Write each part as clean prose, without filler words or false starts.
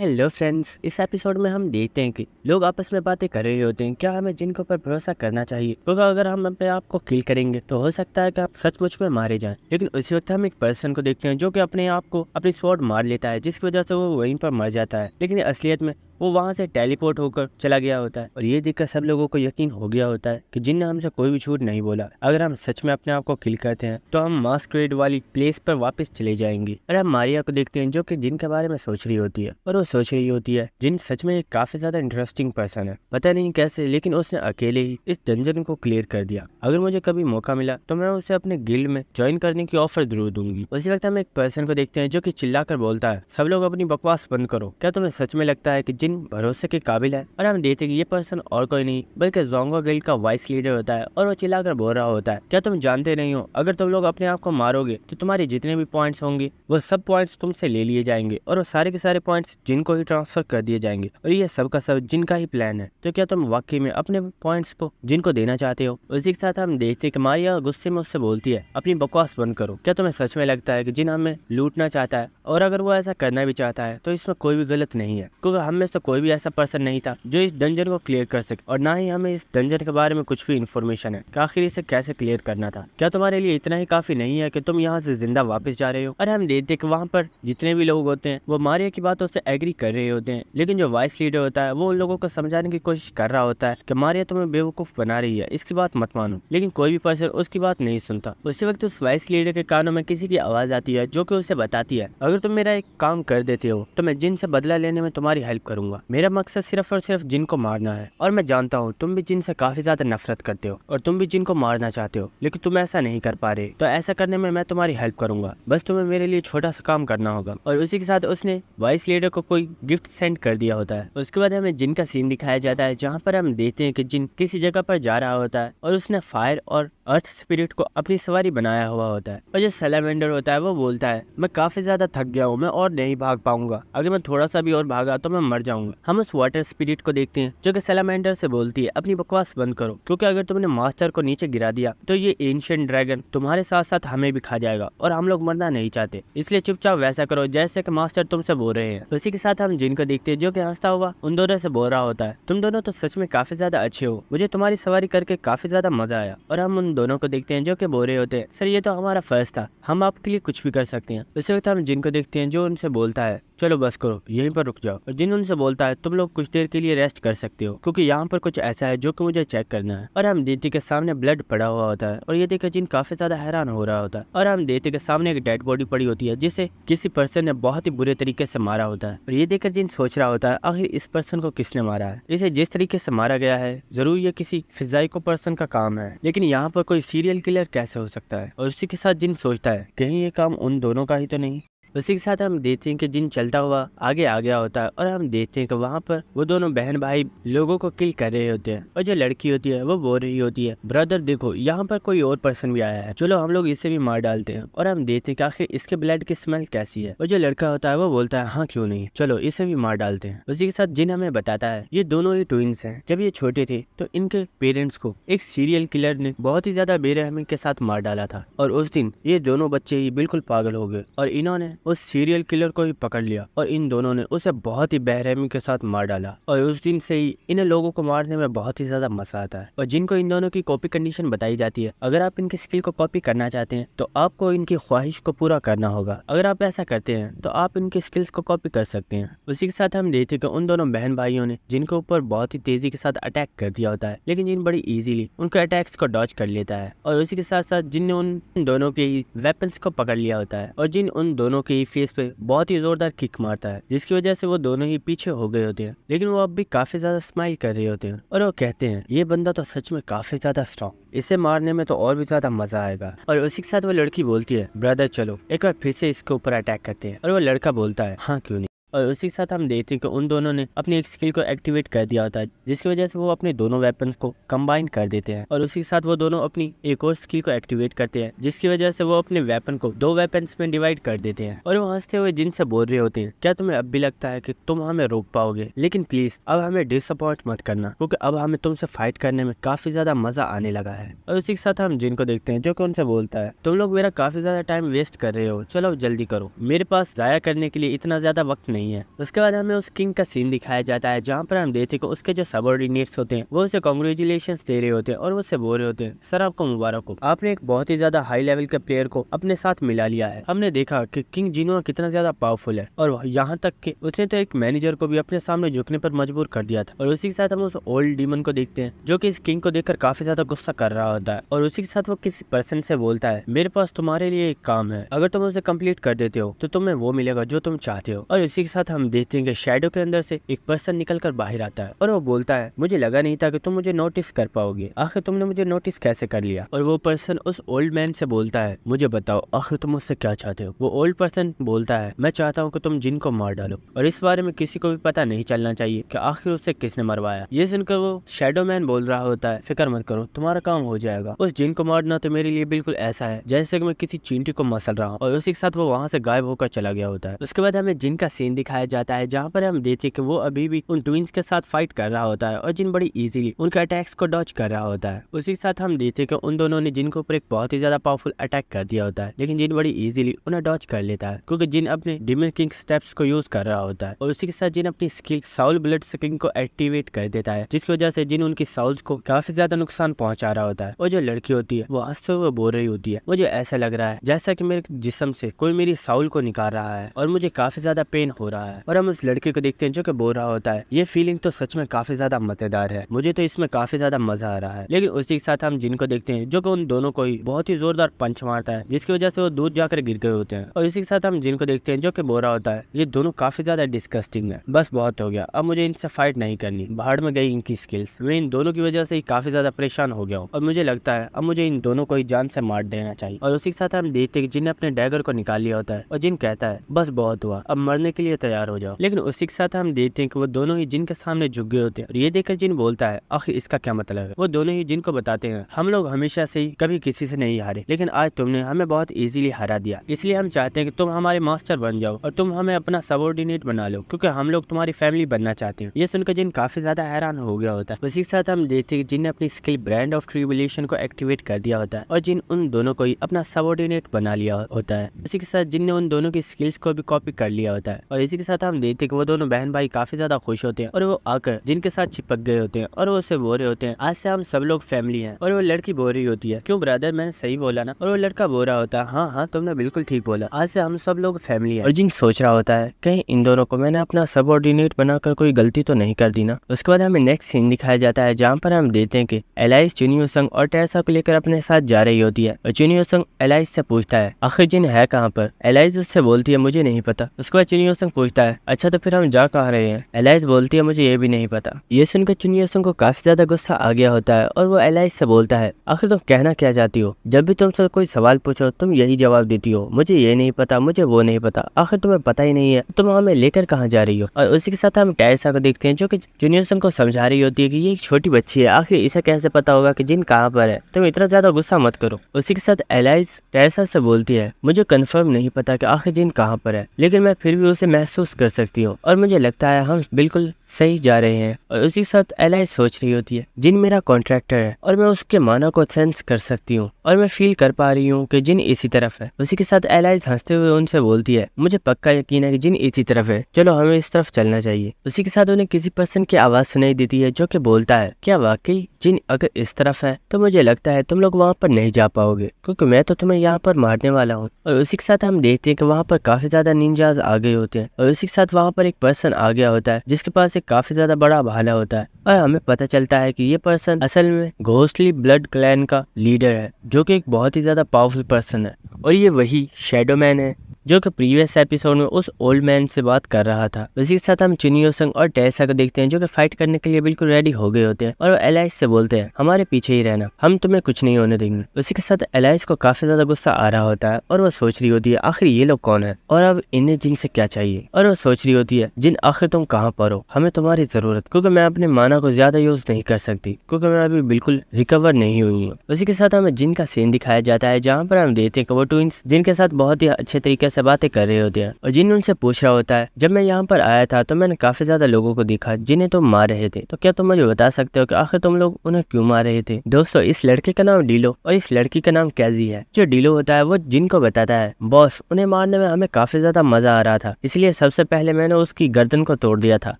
Hello friends, इस episode में हम देखते हैं कि लोग आपस में बातें कर रहे होते हैं। क्या हमें जिनके ऊपर भरोसा करना चाहिए? क्योंकि अगर हम अपने आप को किल करेंगे तो हो सकता है कि आप सचमुच में मारे जाएं। लेकिन उसी वक्त हम एक पर्सन को देखते हैं जो कि अपने आप को अपनी स्वॉर्ड मार लेता है, जिसकी वजह से वो वहीं पर मर जाता है। लेकिन असलियत में वो वहां से टेलीपोर्ट होकर चला गया होता है और ये देखकर सब लोगों को यकीन हो गया होता है कि जिन ने हमसे कोई भी झूठ नहीं बोला। अगर हम सच में अपने आप को किल करते हैं तो हम मास्करेड वाली प्लेस पर वापस चले जाएंगे। और हम मारिया को देखते हैं जो कि जिन के बारे में सोच रही होती है और वो सोच रही होती है जिन सच में एक काफी ज्यादा इंटरेस्टिंग पर्सन है। पता नहीं कैसे, लेकिन उसने अकेले ही इस डंजन को क्लियर कर दिया। अगर मुझे कभी मौका मिला तो मैं उसे अपने गिल्ड में ज्वाइन करने की ऑफर जरूर दूंगी। उसी वक्त हम एक पर्सन को देखते हैं जो कि चिल्लाकर बोलता है, सब लोग अपनी बकवास बंद करो। क्या तुम्हें सच में लगता है कि जिन भरोसे के काबिल है? और हम देखते हैं कि ये पर्सन और कोई नहीं बल्कि जोंगो गिल्ड का वाइस लीडर होता है और वो चिल्लाकर बोल रहा होता है, क्या तुम जानते नहीं हो अगर तुम लोग अपने आप को मारोगे तो तुम्हारे जितने भी पॉइंट्स होंगे वो सब पॉइंट्स तुमसे ले लिए जाएंगे और वो सारे के सारे पॉइंट्स जिनको ही ट्रांसफर कर दिए जाएंगे और ये सब का सब जिनका ही प्लान है। तो क्या तुम वाकई में अपने पॉइंट्स को जिनको देना चाहते हो? उसी के साथ हम देखते हैं कि मारिया गुस्से में उससे बोलती है, अपनी बकवास बंद करो। क्या तुम्हें सच में लगता है कि जिन हमें लूटना चाहता है? और अगर वो ऐसा करना भी चाहता है तो इसमें कोई भी गलत नहीं है, क्योंकि हम में से कोई भी ऐसा पर्सन नहीं था जो इस डंजन को क्लियर कर सके और ना ही हमें इस डंजन के बारे में कुछ भी इन्फॉर्मेशन है कि आखिर इसे कैसे क्लियर करना था। क्या तुम्हारे लिए इतना ही काफी नहीं है कि तुम यहाँ से जिंदा वापस जा रहे हो? और हम देखते कि वहाँ पर जितने भी लोग होते हैं वो मारिया की बातों से एग्री कर रहे होते हैं, लेकिन जो वाइस लीडर होता है वो उन लोगों को समझाने की कोशिश कर रहा होता है कि मारिया तुम्हें बेवकूफ बना रही है, इसकी बात मत मानो। लेकिन कोई भी पर्सन उसकी बात नहीं सुनता। उसी वक्त उस वाइस लीडर के कानों में किसी की आवाज आती है जो कि उसे बताती है, अगर तुम मेरा एक काम कर देते हो तो मैं जिन से बदला लेने में तुम्हारी हेल्प करूंगा। मेरा मकसद सिर्फ और सिर्फ जिन को मारना है और मैं जानता हूँ तुम भी जिन से काफी ज्यादा नफरत करते हो और तुम भी जिन को मारना चाहते हो, लेकिन तुम ऐसा नहीं कर पा रहे। तो ऐसा करने में मैं तुम्हारी हेल्प करूंगा, बस तुम्हें मेरे लिए छोटा सा काम करना होगा। और उसी के साथ उसने वाइस लीडर को कोई गिफ्ट सेंड कर दिया होता है। उसके बाद हमें जिन का सीन दिखाया जाता है जहाँ पर हम देखते हैं कि जिन किसी जगह पर जा रहा होता है और उसने फायर और अर्थ स्पिरिट को अपनी सवारी बनाया हुआ होता है। और जो सैलामेंडर होता है वो बोलता है, मैं काफी ज्यादा थक गया हूँ, मैं और नहीं भाग पाऊंगा, अगर मैं थोड़ा सा भी और भागा तो मैं मर जाऊंगा। हम उस वाटर स्पिरिट को देखते हैं जो कि सैलामेंडर से बोलती है, अपनी बकवास बंद करो, क्योंकि अगर तुमने मास्टर को नीचे गिरा दिया तो ये एंशिएंट ड्रैगन तुम्हारे साथ साथ हमें भी खा जाएगा और हम लोग मरना नहीं चाहते, इसलिए चुपचाप वैसा करो जैसे कि मास्टर तुमसे बोल रहे हैं। उसी के साथ हम जिनको देखते हैं जो कि हंसता हुआ उन दोनों से बोल रहा होता है, तुम दोनों तो सच में काफी ज्यादा अच्छे हो, मुझे तुम्हारी सवारी करके काफी ज्यादा मजा आया। और हम उन दोनों को देखते हैं जो कि बोल रहे होते हैं, सर ये तो हमारा फर्ज था, हम आपके लिए कुछ भी कर सकते हैं। उसी वक्त हम जिनको देखते हैं जो उनसे बोलता है, चलो बस करो, यहीं पर रुक जाओ। और जिन उनसे बोलता है, तुम लोग कुछ देर के लिए रेस्ट कर सकते हो क्योंकि यहाँ पर कुछ ऐसा है जो कि मुझे चेक करना है। और हम देती के सामने ब्लड पड़ा हुआ होता है और ये देखकर जिन काफी ज्यादा हैरान हो रहा होता है। और हम देती के सामने एक डेड बॉडी पड़ी होती है जिसे किसी पर्सन ने बहुत ही बुरे तरीके से मारा होता है। और ये देखकर जिन सोच रहा होता है, आखिर इस पर्सन को किसने मारा है? इसे जिस तरीके से मारा गया है जरूर ये किसी फिजाइको पर्सन का काम है, लेकिन यहाँ पर कोई सीरियल किलर कैसे हो सकता है? और उसी के साथ जिन सोचता है, कहीं ये काम उन दोनों का ही तो नहीं। उसी के साथ हम देखते हैं कि जिन चलता हुआ आगे आ गया होता है और हम देखते हैं कि वहाँ पर वो दोनों बहन भाई लोगों को किल कर रहे होते हैं। और जो लड़की होती है वो बोल रही होती है, ब्रदर देखो यहाँ पर कोई और पर्सन भी आया है, चलो हम लोग इसे भी मार डालते हैं। और हम देखते हैं कि आखिर इसके ब्लड की स्मेल कैसी है। और जो लड़का होता है वो बोलता है, हाँ क्यों नहीं, चलो इसे भी मार डालते हैं। उसी के साथ जिन हमें बताता है ये दोनों ही ट्विंस हैं। जब ये छोटे थे तो इनके पेरेंट्स को एक सीरियल किलर ने बहुत ही ज्यादा बेरहमी के साथ मार डाला था और उस दिन ये दोनों बच्चे ही बिल्कुल पागल हो गए और इन्होंने उस सीरियल किलर को ही पकड़ लिया और इन दोनों ने उसे बहुत ही बेरहमी के साथ मार डाला। और उस दिन से ही इन लोगों को मारने में बहुत ही ज्यादा मजा आता है। और जिनको इन दोनों की कॉपी कंडीशन बताई जाती है, अगर आप इनकी स्किल को कॉपी करना चाहते हैं तो आपको इनकी ख्वाहिश को पूरा करना होगा। अगर आप ऐसा करते हैं तो आप इनकी स्किल्स को कॉपी कर सकते हैं। उसी के साथ हम देखते हैं कि उन दोनों बहन भाइयों ने जिनके ऊपर बहुत ही तेजी के साथ अटैक कर दिया होता है, लेकिन जिन बड़ी इजीली उनके अटैक्स को डॉज कर लेता है। और उसी के साथ साथ जिन ने उन दोनों के वेपन्स को पकड़ लिया होता है और जिन उन दोनों के फेस पे बहुत ही जोरदार किक मारता है, जिसकी वजह से वो दोनों ही पीछे हो गए होते हैं, लेकिन वो अब भी काफी ज्यादा स्माइल कर रहे होते हैं। और वो कहते हैं, ये बंदा तो सच में काफी ज्यादा स्ट्रॉन्ग, इसे मारने में तो और भी ज्यादा मजा आएगा। और उसी के साथ वो लड़की बोलती है, ब्रदर चलो एक बार फिर से इसके ऊपर अटैक करते हैं। और वो लड़का बोलता है, हाँ क्यों नहीं। और उसी के साथ हम देखते हैं कि उन दोनों ने अपनी एक स्किल को एक्टिवेट कर दिया होता है, जिसकी वजह से वो अपने दोनों वेपन्स को कंबाइन कर देते हैं। और उसी के साथ वो दोनों अपनी एक और स्किल को एक्टिवेट करते हैं, जिसकी वजह से वो अपने वेपन को 2 वेपन्स में डिवाइड कर देते हैं। और वो हंसते हुए जिन से बोल रहे होते हैं, क्या तुम्हें अब भी लगता है कि तुम हमें रोक पाओगे? लेकिन प्लीज अब हमें डिसअपॉइंट मत करना, क्योंकि अब हमें तुमसे फाइट करने में काफी ज्यादा मजा आने लगा है। और उसी के साथ हम जिनको देखते हैं जो कि उनसे बोलता है, तुम लोग मेरा काफी ज्यादा टाइम वेस्ट कर रहे हो, चलो जल्दी करो, मेरे पास जाया करने के लिए इतना ज्यादा वक्त नहीं नहीं है। उसके बाद हमें उस किंग का सीन दिखाया जाता है जहाँ पर हम देखते हैं कि उसके जो सबऑर्डिनेट्स होते हैं वो उसे कांग्रेचुलेशन दे रहे होते हैं और वो उसे बोल रहे होते हैं सर आपको मुबारक हो, आपने एक बहुत ही ज्यादा हाई लेवल के प्लेयर को अपने साथ मिला लिया है। हमने देखा कि किंग जिनो कितना ज्यादा पावरफुल है और यहाँ तक कि उसने तो एक मैनेजर को भी अपने सामने झुकने पर मजबूर कर दिया था। और उसी के साथ हम उस ओल्ड डीमन को देखते हैं जो कि इस किंग को देखकर काफी ज्यादा गुस्सा कर रहा होता है और उसी के साथ वो किसी पर्सन से बोलता है मेरे पास तुम्हारे लिए एक काम है, अगर तुम उसे कंप्लीट कर देते हो तो तुम्हें वो मिलेगा जो तुम चाहते हो। और इसी के साथ हम देखते हैं कि शैडो के अंदर से एक पर्सन निकल कर बाहर आता है और वो बोलता है मुझे लगा नहीं था कि तुम मुझे नोटिस कर पाओगे, आखिर तुमने मुझे नोटिस कैसे कर लिया। और वो पर्सन उस ओल्ड मैन से बोलता है मुझे बताओ आखिर तुम मुझसे क्या चाहते हो। वो ओल्ड पर्सन बोलता है मैं चाहता हूँ कि तुम जिन को मार डालो और इस बारे में किसी को भी पता नहीं चलना चाहिए कि आखिर उसे किसने मरवाया। ये सुनकर वो शैडो मैन बोल रहा होता है फिक्र मत करो तुम्हारा काम हो जाएगा, उस जिन को मारना तो मेरे लिए बिल्कुल ऐसा है जैसे कि मैं किसी चींटी को मसल रहा हूँ। और उसी के साथ वो वहाँ से गायब होकर चला गया होता है। उसके बाद हमें जिन का सीन दिखाया जाता है जहाँ पर हम देखते हैं कि वो अभी भी उन ट्विंस के साथ फाइट कर रहा होता है और जिन बड़ी इजीली उनके अटैक्स को डॉज कर रहा होता है। उसी के साथ हम देखते हैं कि उन दोनों ने जिन के ऊपर एक बहुत ही ज्यादा पावरफुल अटैक कर दिया होता है लेकिन जिन बड़ी इजीली उन्हें डॉज कर लेता है क्योंकि जिन अपने डीमन किंग स्टेप्स को यूज कर रहा होता है। और उसी के साथ जिन अपनी स्किल साउल ब्लड सकिंग को एक्टिवेट कर देता है जिसकी वजह से जिन उनकी साउल्स को काफी ज्यादा नुकसान पहुंचा रहा होता है। और जो लड़की होती है वो हंसते हुए बोल रही होती है मुझे ऐसा लग रहा है जैसा कि मेरे जिस्म से कोई मेरी साउल को निकाल रहा है और मुझे काफी ज्यादा पेन हो रहा है। और हम उस लड़के को देखते हैं जो कि बोल रहा होता है ये फीलिंग तो सच में काफी ज्यादा मजेदार है, मुझे तो इसमें काफी ज्यादा मजा आ रहा है। लेकिन उसी के साथ हम जिनको देखते हैं जो कि उन दोनों को ही बहुत ही जोरदार पंच मारता है जिसकी वजह से वो दूर जाकर गिर गए होते हैं। और इसी के साथ हम जिनको देखते हैं जो कि बोल रहा होता है ये दोनों काफी ज्यादा डिस्कस्टिंग है, बस बहुत हो गया, अब मुझे इनसे फाइट नहीं करनी, बाहर में गई इनकी स्किल्स, मैं इन दोनों की वजह से ही काफी ज्यादा परेशान हो गया हूँ और मुझे लगता है अब मुझे इन दोनों को ही जान से मार देना चाहिए। और उसी के साथ हम देखते हैं जिन ने अपने डैगर को निकाल लिया होता है और जिन कहता है बस बहुत हुआ, अब मरने के लिए तैयार हो जाओ। लेकिन उसी के साथ हम देखते हैं कि वो दोनों ही जिन के सामने झुक गए होते हैं और ये देखकर जिन बोलता है आखिर इसका क्या मतलब है। वो दोनों ही जिन को बताते हैं हम लोग हमेशा से ही कभी किसी से नहीं हारे लेकिन आज तुमने हमें बहुत इजीली हरा दिया, इसलिए हम चाहते हैं कि तुम हमारे मास्टर बन जाओ और तुम हमें अपना सबऑर्डिनेट बना लो क्योंकि हम लोग तुम्हारी फैमिली बनना चाहते हैं। ये सुनकर जिन काफी ज्यादा हैरान हो गया होता है। उसी के साथ हम देखते हैं जिन ने अपनी स्किल ब्रांड ऑफ ट्रिबुलेशन को एक्टिवेट कर दिया होता है और जिन उन दोनों को ही अपना सबऑर्डिनेट बना लिया होता है। उसी के साथ जिन ने उन दोनों की स्किल्स को भी कॉपी कर लिया होता है। और इसी के साथ हम देखते हैं कि वो दोनों बहन भाई काफी ज्यादा खुश होते हैं और वो आकर जिनके साथ चिपक गए होते हैं और वो उसे बोल रहे होते हैं आज से हम सब लोग फैमिली हैं। और वो लड़की बोल रही होती है क्यों ब्रदर मैंने सही बोला ना। और वो लड़का बोल रहा होता है हाँ हाँ तुमने बिल्कुल ठीक बोला, आज से हम सब लोग फैमिली है। और जिन सोच रहा होता है कहीं इन दोनों को मैंने अपना सबऑर्डिनेट बनाकर कोई गलती तो नहीं कर दी ना। उसके बाद हमें नेक्स्ट सीन दिखाया जाता है जहाँ पर हम देखते हैं कि एलाइस चुनियो संग और टेरेसा को लेकर अपने साथ जा रही होती है और चुनियो संग एलाइस से पूछता है आखिर जिन है कहाँ पर। एलाइस उससे बोलती है मुझे नहीं पता। उसके बाद चुनियो संग पूछता है अच्छा तो फिर हम जा कहाँ रहे हैं। एलाइस बोलती है मुझे ये भी नहीं पता। ये सुनकर चुनियो संग को काफी ज्यादा गुस्सा आ गया होता है और वो एलाइस से बोलता है आखिर तुम कहना क्या चाहती हो, जब भी तुमसे कोई सवाल पूछो तुम यही जवाब देती हो मुझे ये नहीं पता मुझे वो नहीं पता, आखिर तुम्हें पता ही नहीं है तुम हमें लेकर कहाँ जा रही हो। और उसी के साथ हम टेरेसा को देखते हैं जो कि चुनियो संग को समझा रही होती है कि ये एक छोटी बच्ची है, आखिर इसे कैसे पता होगा कि जिन कहाँ पर है, तुम इतना ज्यादा गुस्सा मत करो। उसी के साथ एलाइस टेरेसा से बोलती है मुझे कंफर्म नहीं पता कि आखिर जिन कहाँ पर है लेकिन मैं फिर भी उसे महसूस कर सकती हूँ और मुझे लगता है हम बिल्कुल सही जा रहे हैं। और उसी के साथ एलाइस सोच रही होती है जिन मेरा कॉन्ट्रैक्टर है और मैं उसके माना को सेंस कर सकती हूँ और मैं फील कर पा रही हूँ कि जिन इसी तरफ है। उसी के साथ एलाइस हंसते हुए उनसे बोलती है मुझे पक्का यकीन है कि जिन इसी तरफ है, चलो हमें इस तरफ चलना चाहिए। उसी के साथ उन्हें किसी पर्सन की आवाज सुनाई देती है जो कि बोलता है क्या वाकई जिन अगर इस तरफ है तो मुझे लगता है तुम लोग वहाँ पर नहीं जा पाओगे क्योंकि मैं तो तुम्हें यहाँ पर मारने वाला हूँ। और उसी के साथ हम देखते हैं कि वहाँ पर काफी ज्यादा निंजाज आ गए होते हैं और उसी के साथ वहाँ पर एक पर्सन आ गया होता है जिसके पास एक काफी ज्यादा बड़ा भाला होता है और हमें पता चलता है कि ये पर्सन असल में घोस्टली ब्लड क्लैन का लीडर है जो कि एक बहुत ही ज्यादा पावरफुल पर्सन है और ये वही शैडो मैन है जो कि प्रीवियस एपिसोड में उस ओल्ड मैन से बात कर रहा था। उसी के साथ हम चुनियो संग और टेरेसा को देखते हैं जो कि फाइट करने के लिए बिल्कुल रेडी हो गए होते हैं और वो एलाइस से बोलते हैं हमारे पीछे ही रहना, हम तुम्हें कुछ नहीं होने देंगे। उसी के साथ एलाइस को काफी ज्यादा गुस्सा आ रहा होता है और वो सोच रही होती है आखिर ये लोग कौन है और अब इन्हें जिन से क्या चाहिए। और वो सोच रही होती है जिन आखिर तुम कहाँ पर हो, हमें तुम्हारी जरूरत, क्योंकि मैं अपने माना को ज्यादा यूज नहीं कर सकती क्योंकि मैं अभी बिल्कुल रिकवर नहीं हुई हूँ। उसी के साथ हमें जिन का सीन दिखाया जाता है जहाँ पर हम देखते हैं कि वो ट्विंस जिनके साथ बहुत ही अच्छे तरीके से बातें कर रहे होते हैं और जिन उनसे पूछ रहा होता है, जब मैं यहाँ पर आया था तो मैंने काफी ज्यादा लोगों को देखा जिन्हें तुम मार रहे थे, तो क्या तुम मुझे बता सकते हो कि आखिर तुम लोग उन्हें क्यों मार रहे थे। दोस्तों, इस लड़के का नाम डीलो और इस लड़की का नाम कैजी है। जो डीलो होता है वो जिन को बताता है, बॉस उन्हें मारने में हमें काफी ज्यादा मजा आ रहा था, इसलिए सबसे पहले मैंने उसकी गर्दन को तोड़ दिया था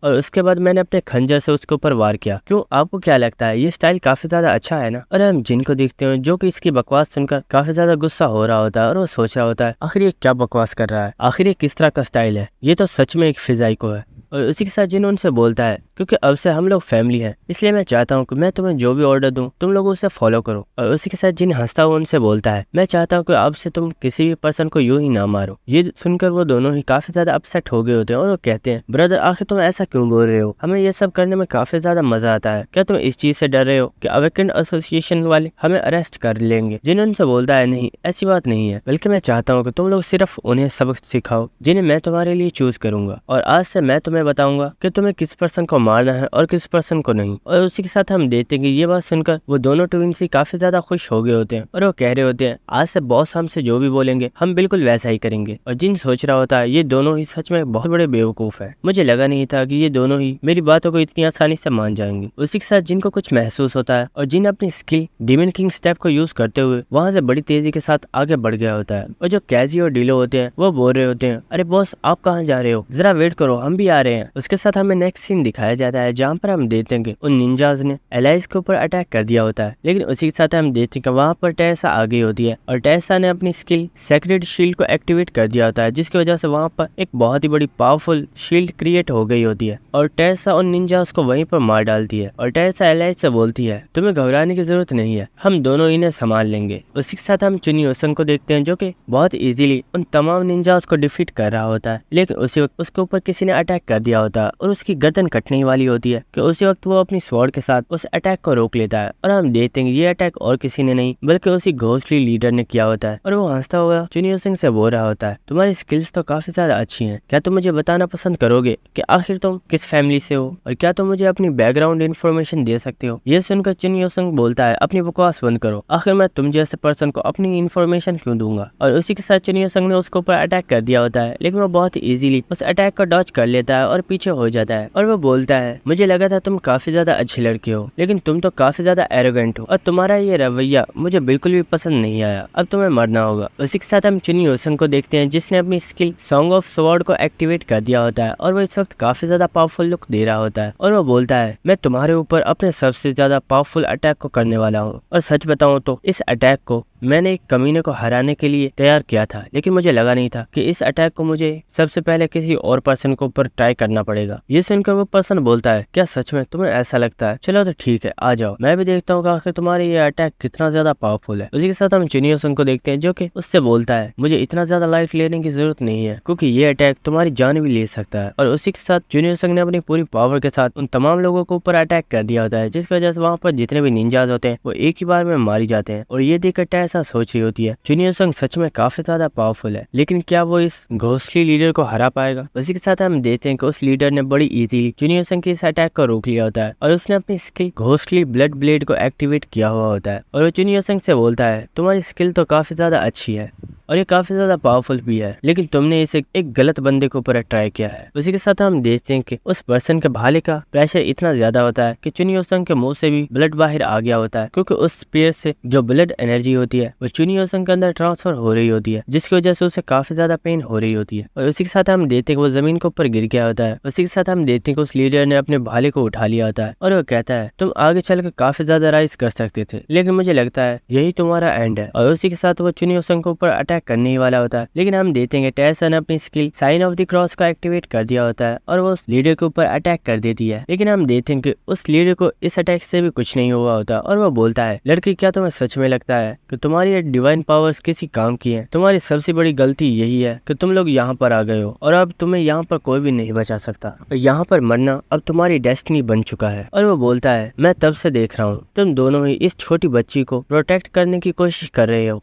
और उसके बाद मैंने अपने खंजर से उसके ऊपर वार किया। क्यों, आपको क्या लगता है, ये स्टाइल काफी ज्यादा अच्छा है ना। और हम जिन को देखते हैं जो कि इसकी बकवास सुनकर काफी ज्यादा गुस्सा हो रहा होता है और वो सोच रहा होता है आखिर ये क्या बकवास कर रहा है, आखिर ये किस तरह का स्टाइल है, ये तो सच में एक फिजाइको है। और उसी के साथ जिन उनसे बोलता है, क्योंकि अब से हम लोग फैमिली हैं, इसलिए मैं चाहता हूँ कि मैं तुम्हें जो भी ऑर्डर दूं तुम लोग उसे फॉलो करो। और उसी के साथ जिन हंसता हुआ उनसे बोलता है, मैं चाहता हूँ कि अब से तुम किसी भी पर्सन को यूं ही ना मारो। ये सुनकर वो दोनों ही काफी ज्यादा अपसेट हो गए होते हैं और वो कहते हैं, ब्रदर आखिर तुम ऐसा क्यों बोल रहे हो, हमें ये सब करने में काफी ज्यादा मजा आता है, क्या तुम इस चीज से डर रहे हो कि अवेकेंड एसोसिएशन वाले हमें अरेस्ट कर लेंगे। जिन उनसे बोलता है, नहीं ऐसी बात नहीं है, बल्कि मैं चाहता हूँ कि तुम लोग सिर्फ उन्हें सबक सिखाओ जिन्हें मैं तुम्हारे लिए चूज करूंगा, और आज से मैं तुम्हें बताऊंगा कि तुम्हें किस पर्सन को मारना है और किस पर्सन को नहीं। और उसी के साथ हम देखते हैं कि ये बात सुनकर वो दोनों ट्विंस ही काफी ज्यादा खुश हो गए होते हैं और वो कह रहे होते हैं, आज से बॉस हमसे जो भी बोलेंगे हम बिल्कुल वैसा ही करेंगे। और जिन सोच रहा होता है, ये दोनों ही सच में बहुत बड़े बेवकूफ है, मुझे लगा नहीं था कि ये दोनों ही मेरी बातों को इतनी आसानी से मान जाएंगे। उसी के साथ जिनको कुछ महसूस होता है और जिन अपनी स्किल डीमन किंग स्टेप को यूज करते हुए वहां से बड़ी तेजी के साथ आगे बढ़ गया होता है। और जो कैजी और डीलो होते हैं वो बोल रहे होते हैं, अरे बॉस आप कहाँ जा रहे हो, जरा वेट करो हम भी आ रहे हैं। उसके साथ हमें नेक्स्ट सीन दिखाया जाता है जहाँ पर हम देखते हैं कि उन निंजाज ने एलाइस के ऊपर अटैक कर दिया होता है, लेकिन उसी के साथ हम देखते हैं कि वहाँ पर टेरेसा आ गई होती है और टेरेसा ने अपनी स्किल सेक्रेड शील्ड को एक्टिवेट कर दिया होता है, जिसकी वजह से वहाँ पर एक बहुत ही बड़ी पावरफुल शील्ड क्रिएट हो गई होती है और टेरेसा उन निंजाज को वहीं पर मार डालती है। और टेरेसा एलाइस से बोलती है, तुम्हें घबराने की जरूरत नहीं है, हम दोनों इन्हें संभाल लेंगे। उसी के साथ हम चुनी ओसंग को देखते हैं जो कि बहुत इजीली उन तमाम निंजाज को डिफीट कर रहा होता है, लेकिन उसी वक्त उसके ऊपर किसी ने अटैक कर दिया होता है और उसकी गर्दन कटने वाली होती है कि उसी वक्त वो अपनी स्वॉर्ड के साथ उस अटैक को रोक लेता है। और हम देखते हैं ये अटैक और किसी ने नहीं बल्कि उसी घोस्टली लीडर ने किया होता है। और वो हंसता हुआ चुनियो सिंह से बोल रहा होता है, तुम्हारी स्किल्स तो काफी ज्यादा अच्छी हैं, क्या तुम मुझे बताना पसंद करोगे कि आखिर तुम किस फैमिली से हो और क्या तुम मुझे अपनी बैकग्राउंड इन्फॉर्मेशन दे सकते हो। ये सुनकर चुनियो सिंह बोलता है, अपनी बकवास बंद करो, आखिर मैं तुम जैसे पर्सन को अपनी इन्फॉर्मेशन क्यों दूंगा। और उसी के साथ चुनियो सिंह ने उसके ऊपर अटैक कर दिया होता है, लेकिन वो बहुत इजीली उस अटैक को डॉज कर लेता है और पीछे हो जाता है। और वो बोलता है, मुझे लगा था तुम काफी ज्यादा अच्छी लड़की हो, लेकिन तुम तो काफी ज्यादा एरोगेंट हो और तुम्हारा ये रवैया मुझे बिल्कुल भी पसंद नहीं आया, अब तुम्हें मरना होगा। उसी के साथ हम चुनी ओसन को देखते हैं जिसने अपनी स्किल सॉन्ग ऑफ स्वॉर्ड को एक्टिवेट कर दिया होता है और वो इस वक्त काफी ज्यादा पावरफुल लुक दे रहा होता है। और वो बोलता है, मैं तुम्हारे ऊपर अपने सबसे ज्यादा पावरफुल अटैक को करने वाला हूँ, और सच बताऊं तो इस अटैक को मैंने एक कमीने को हराने के लिए तैयार किया था, लेकिन मुझे लगा नहीं था कि इस अटैक को मुझे सबसे पहले किसी और पर्सन को ऊपर ट्राई करना पड़ेगा। ये सुनकर वो पर्सन बोलता है, क्या सच में तुम्हें ऐसा लगता है, चलो तो ठीक है आ जाओ, मैं भी देखता हूँ कि आखिर तुम्हारे ये अटैक कितना ज्यादा पावरफुल है। उसी के साथ हम चुनियो सिंह को देखते हैं जो कि उससे बोलता है, मुझे इतना ज्यादा लाइफ लेने की जरूरत नहीं है क्योंकि ये अटैक तुम्हारी जान भी ले सकता है। और उसी के साथ चुनियो सिंह ने अपनी पूरी पावर के साथ उन तमाम लोगों को ऊपर अटैक कर दिया होता है, जिसकी वजह से वहाँ पर जितने भी निंजाज होते हैं वो एक ही बार में मारी जाते हैं। और ये देखकर टेरेसा सोच रही होती है, चुनियो सिंह सच में काफी ज्यादा पावरफुल है, लेकिन क्या वो इस घोस्टली लीडर को हरा पाएगा। उसी के साथ हम देखते हैं कि उस लीडर ने बड़ी इजीली चुनियो सिंह के इस अटैक को रोक लिया होता है और उसने अपनी स्किल घोस्टली ब्लड ब्लेड को एक्टिवेट किया हुआ होता है। और वो चुनियो सिंह से बोलता है, तुम्हारी स्किल तो काफी ज्यादा अच्छी है और ये काफी ज्यादा पावरफुल भी है, लेकिन तुमने इसे एक गलत बंदे के ऊपर ट्राई किया है। उसी के साथ हम देखते हैं कि उस पर्सन के भाले का प्रेशर इतना ज्यादा होता है कि चुनियो सिंह के मुंह से भी ब्लड बाहर आ गया होता है, क्योंकि उस स्पीयर से जो ब्लड एनर्जी होती है वो चुनियो सिंह के अंदर ट्रांसफर हो रही होती है, जिसकी वजह से उसे काफी ज्यादा पेन हो रही होती है। और उसी के साथ हम देखते हैं कि वो जमीन के ऊपर गिर गया होता है। उसी के साथ हम देखते हैं कि उस लीडर ने अपने भाले को उठा लिया होता है और वो कहता है, तुम आगे चलकर काफी ज्यादा राइज कर सकते थे, लेकिन मुझे लगता है यही तुम्हारा एंड है। और उसी के साथ वो चुनियो सिंह के ऊपर अटैक करने ही वाला होता है, लेकिन हम देखेंगे टेरेसा ने अपनी skill sign of the cross का एक्टिवेट कर दिया होता है और वो उस लीडर के ऊपर अटैक कर देती है। लेकिन हम देखेंगे कि उस लीडर को इस अटैक से भी कुछ नहीं हुआ होता और वो बोलता है, लड़की क्या तुम्हें सच में लगता है कि तुम्हारी ये डिवाइन पावर्स किसी काम की है? तुम्हारी सबसे बड़ी गलती यही है कि तुम लोग यहाँ पर आ गए हो और अब तुम्हें यहाँ पर कोई भी नहीं बचा सकता और यहाँ पर मरना अब तुम्हारी डेस्टिनी बन चुका है। और वो बोलता है, मैं तब से देख रहा हूँ तुम दोनों ही इस छोटी बच्ची को प्रोटेक्ट करने की कोशिश कर रहे हो,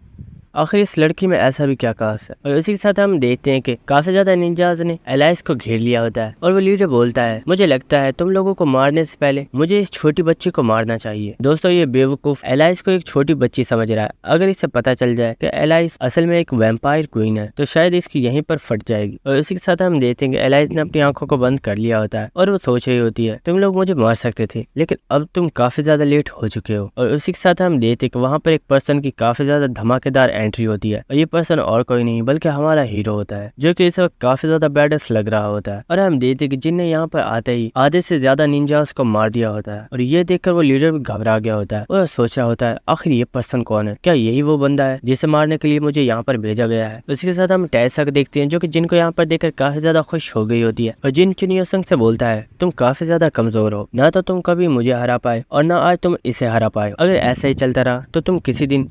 आखिर इस लड़की में ऐसा भी क्या खास है। और इसी के साथ हम देखते हैं कि काफी ज्यादा निंजाज ने एलाइस को घेर लिया होता है और वो लीडर बोलता है, मुझे लगता है तुम लोगों को मारने से पहले मुझे इस छोटी बच्ची को मारना चाहिए। दोस्तों, ये बेवकूफ एलाइस को एक छोटी बच्ची समझ रहा है। अगर इसे पता चल जाए कि एलाइस असल में एक वैम्पायर क्वीन है तो शायद इसकी यहीं पर फट जाएगी। और इसी के साथ हम देखते हैं कि एलाइस ने अपनी आंखों को बंद कर लिया होता है और वो सोच रही होती है, तुम लोग मुझे मार सकते थे लेकिन अब तुम काफी ज्यादा लेट हो चुके हो। और उसी के साथ हम देखते हैं कि वहाँ पर एक पर्सन की काफी ज्यादा धमाकेदार एंट्री होती है और ये पर्सन और कोई नहीं बल्कि हमारा हीरो होता है, जो कि इस वक्त काफी ज्यादा बैडस लग रहा होता है। और हम देखते हैं कि जिन ने यहाँ पर आते ही आधे से ज्यादा निंजास को मार दिया होता है और ये देखकर वो लीडर भी घबरा गया होता है और सोच रहा होता है, आखिर ये पर्सन कौन है, क्या यही वो बंदा है जिसे मारने के लिए मुझे यहाँ पर भेजा गया है। उसी के साथ हम टेसा को देखते हैं, जो कि जिन को यहाँ पर देखकर काफी ज्यादा खुश हो गई होती है और जिन चुनियोसंग से बोलता है, तुम काफी ज्यादा कमजोर हो, ना तो तुम कभी मुझे हरा पाए और ना आज तुम इसे हरा पाए। अगर ऐसा ही चलता रहा तो तुम किसी दिन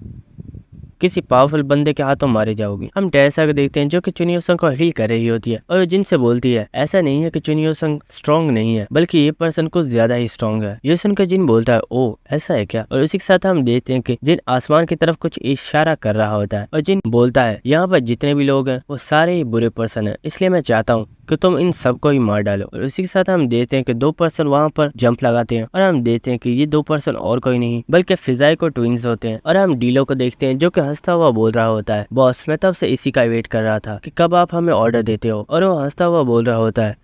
किसी पावरफुल बंदे के हाथों मारे जाओगे। हम टेसा को देखते हैं, जो कि चुनियोसंग को हील कर रही होती है और जिनसे बोलती है, ऐसा नहीं है कि चुनियोसंग स्ट्रॉन्ग नहीं है बल्कि ये पर्सन कुछ ज्यादा ही स्ट्रॉन्ग है। ये सुनकर जिन बोलता है, ओ ऐसा है क्या। और उसी के साथ हम देखते हैं कि जिन आसमान की तरफ कुछ इशारा कर रहा होता है और जिन बोलता है, यहाँ पर जितने भी लोग हैं वो सारे ही बुरे पर्सन है, इसलिए मैं चाहता हूँ कि तुम इन सबको ही मार डालो। और उसी के साथ हम देखते हैं कि दो पर्सन वहाँ पर जंप लगाते हैं और हम देखते हैं कि ये दो पर्सन और कोई नहीं बल्कि फिजाई को ट्विंस होते हैं। और हम डीलो को देखते हैं, जो कि हंसता हुआ बोल रहा होता है, बॉस मैं तब से इसी का वेट कर रहा था कि कब आप हमें ऑर्डर देते हो। और वो हंसता हुआ बोल रहा होता है,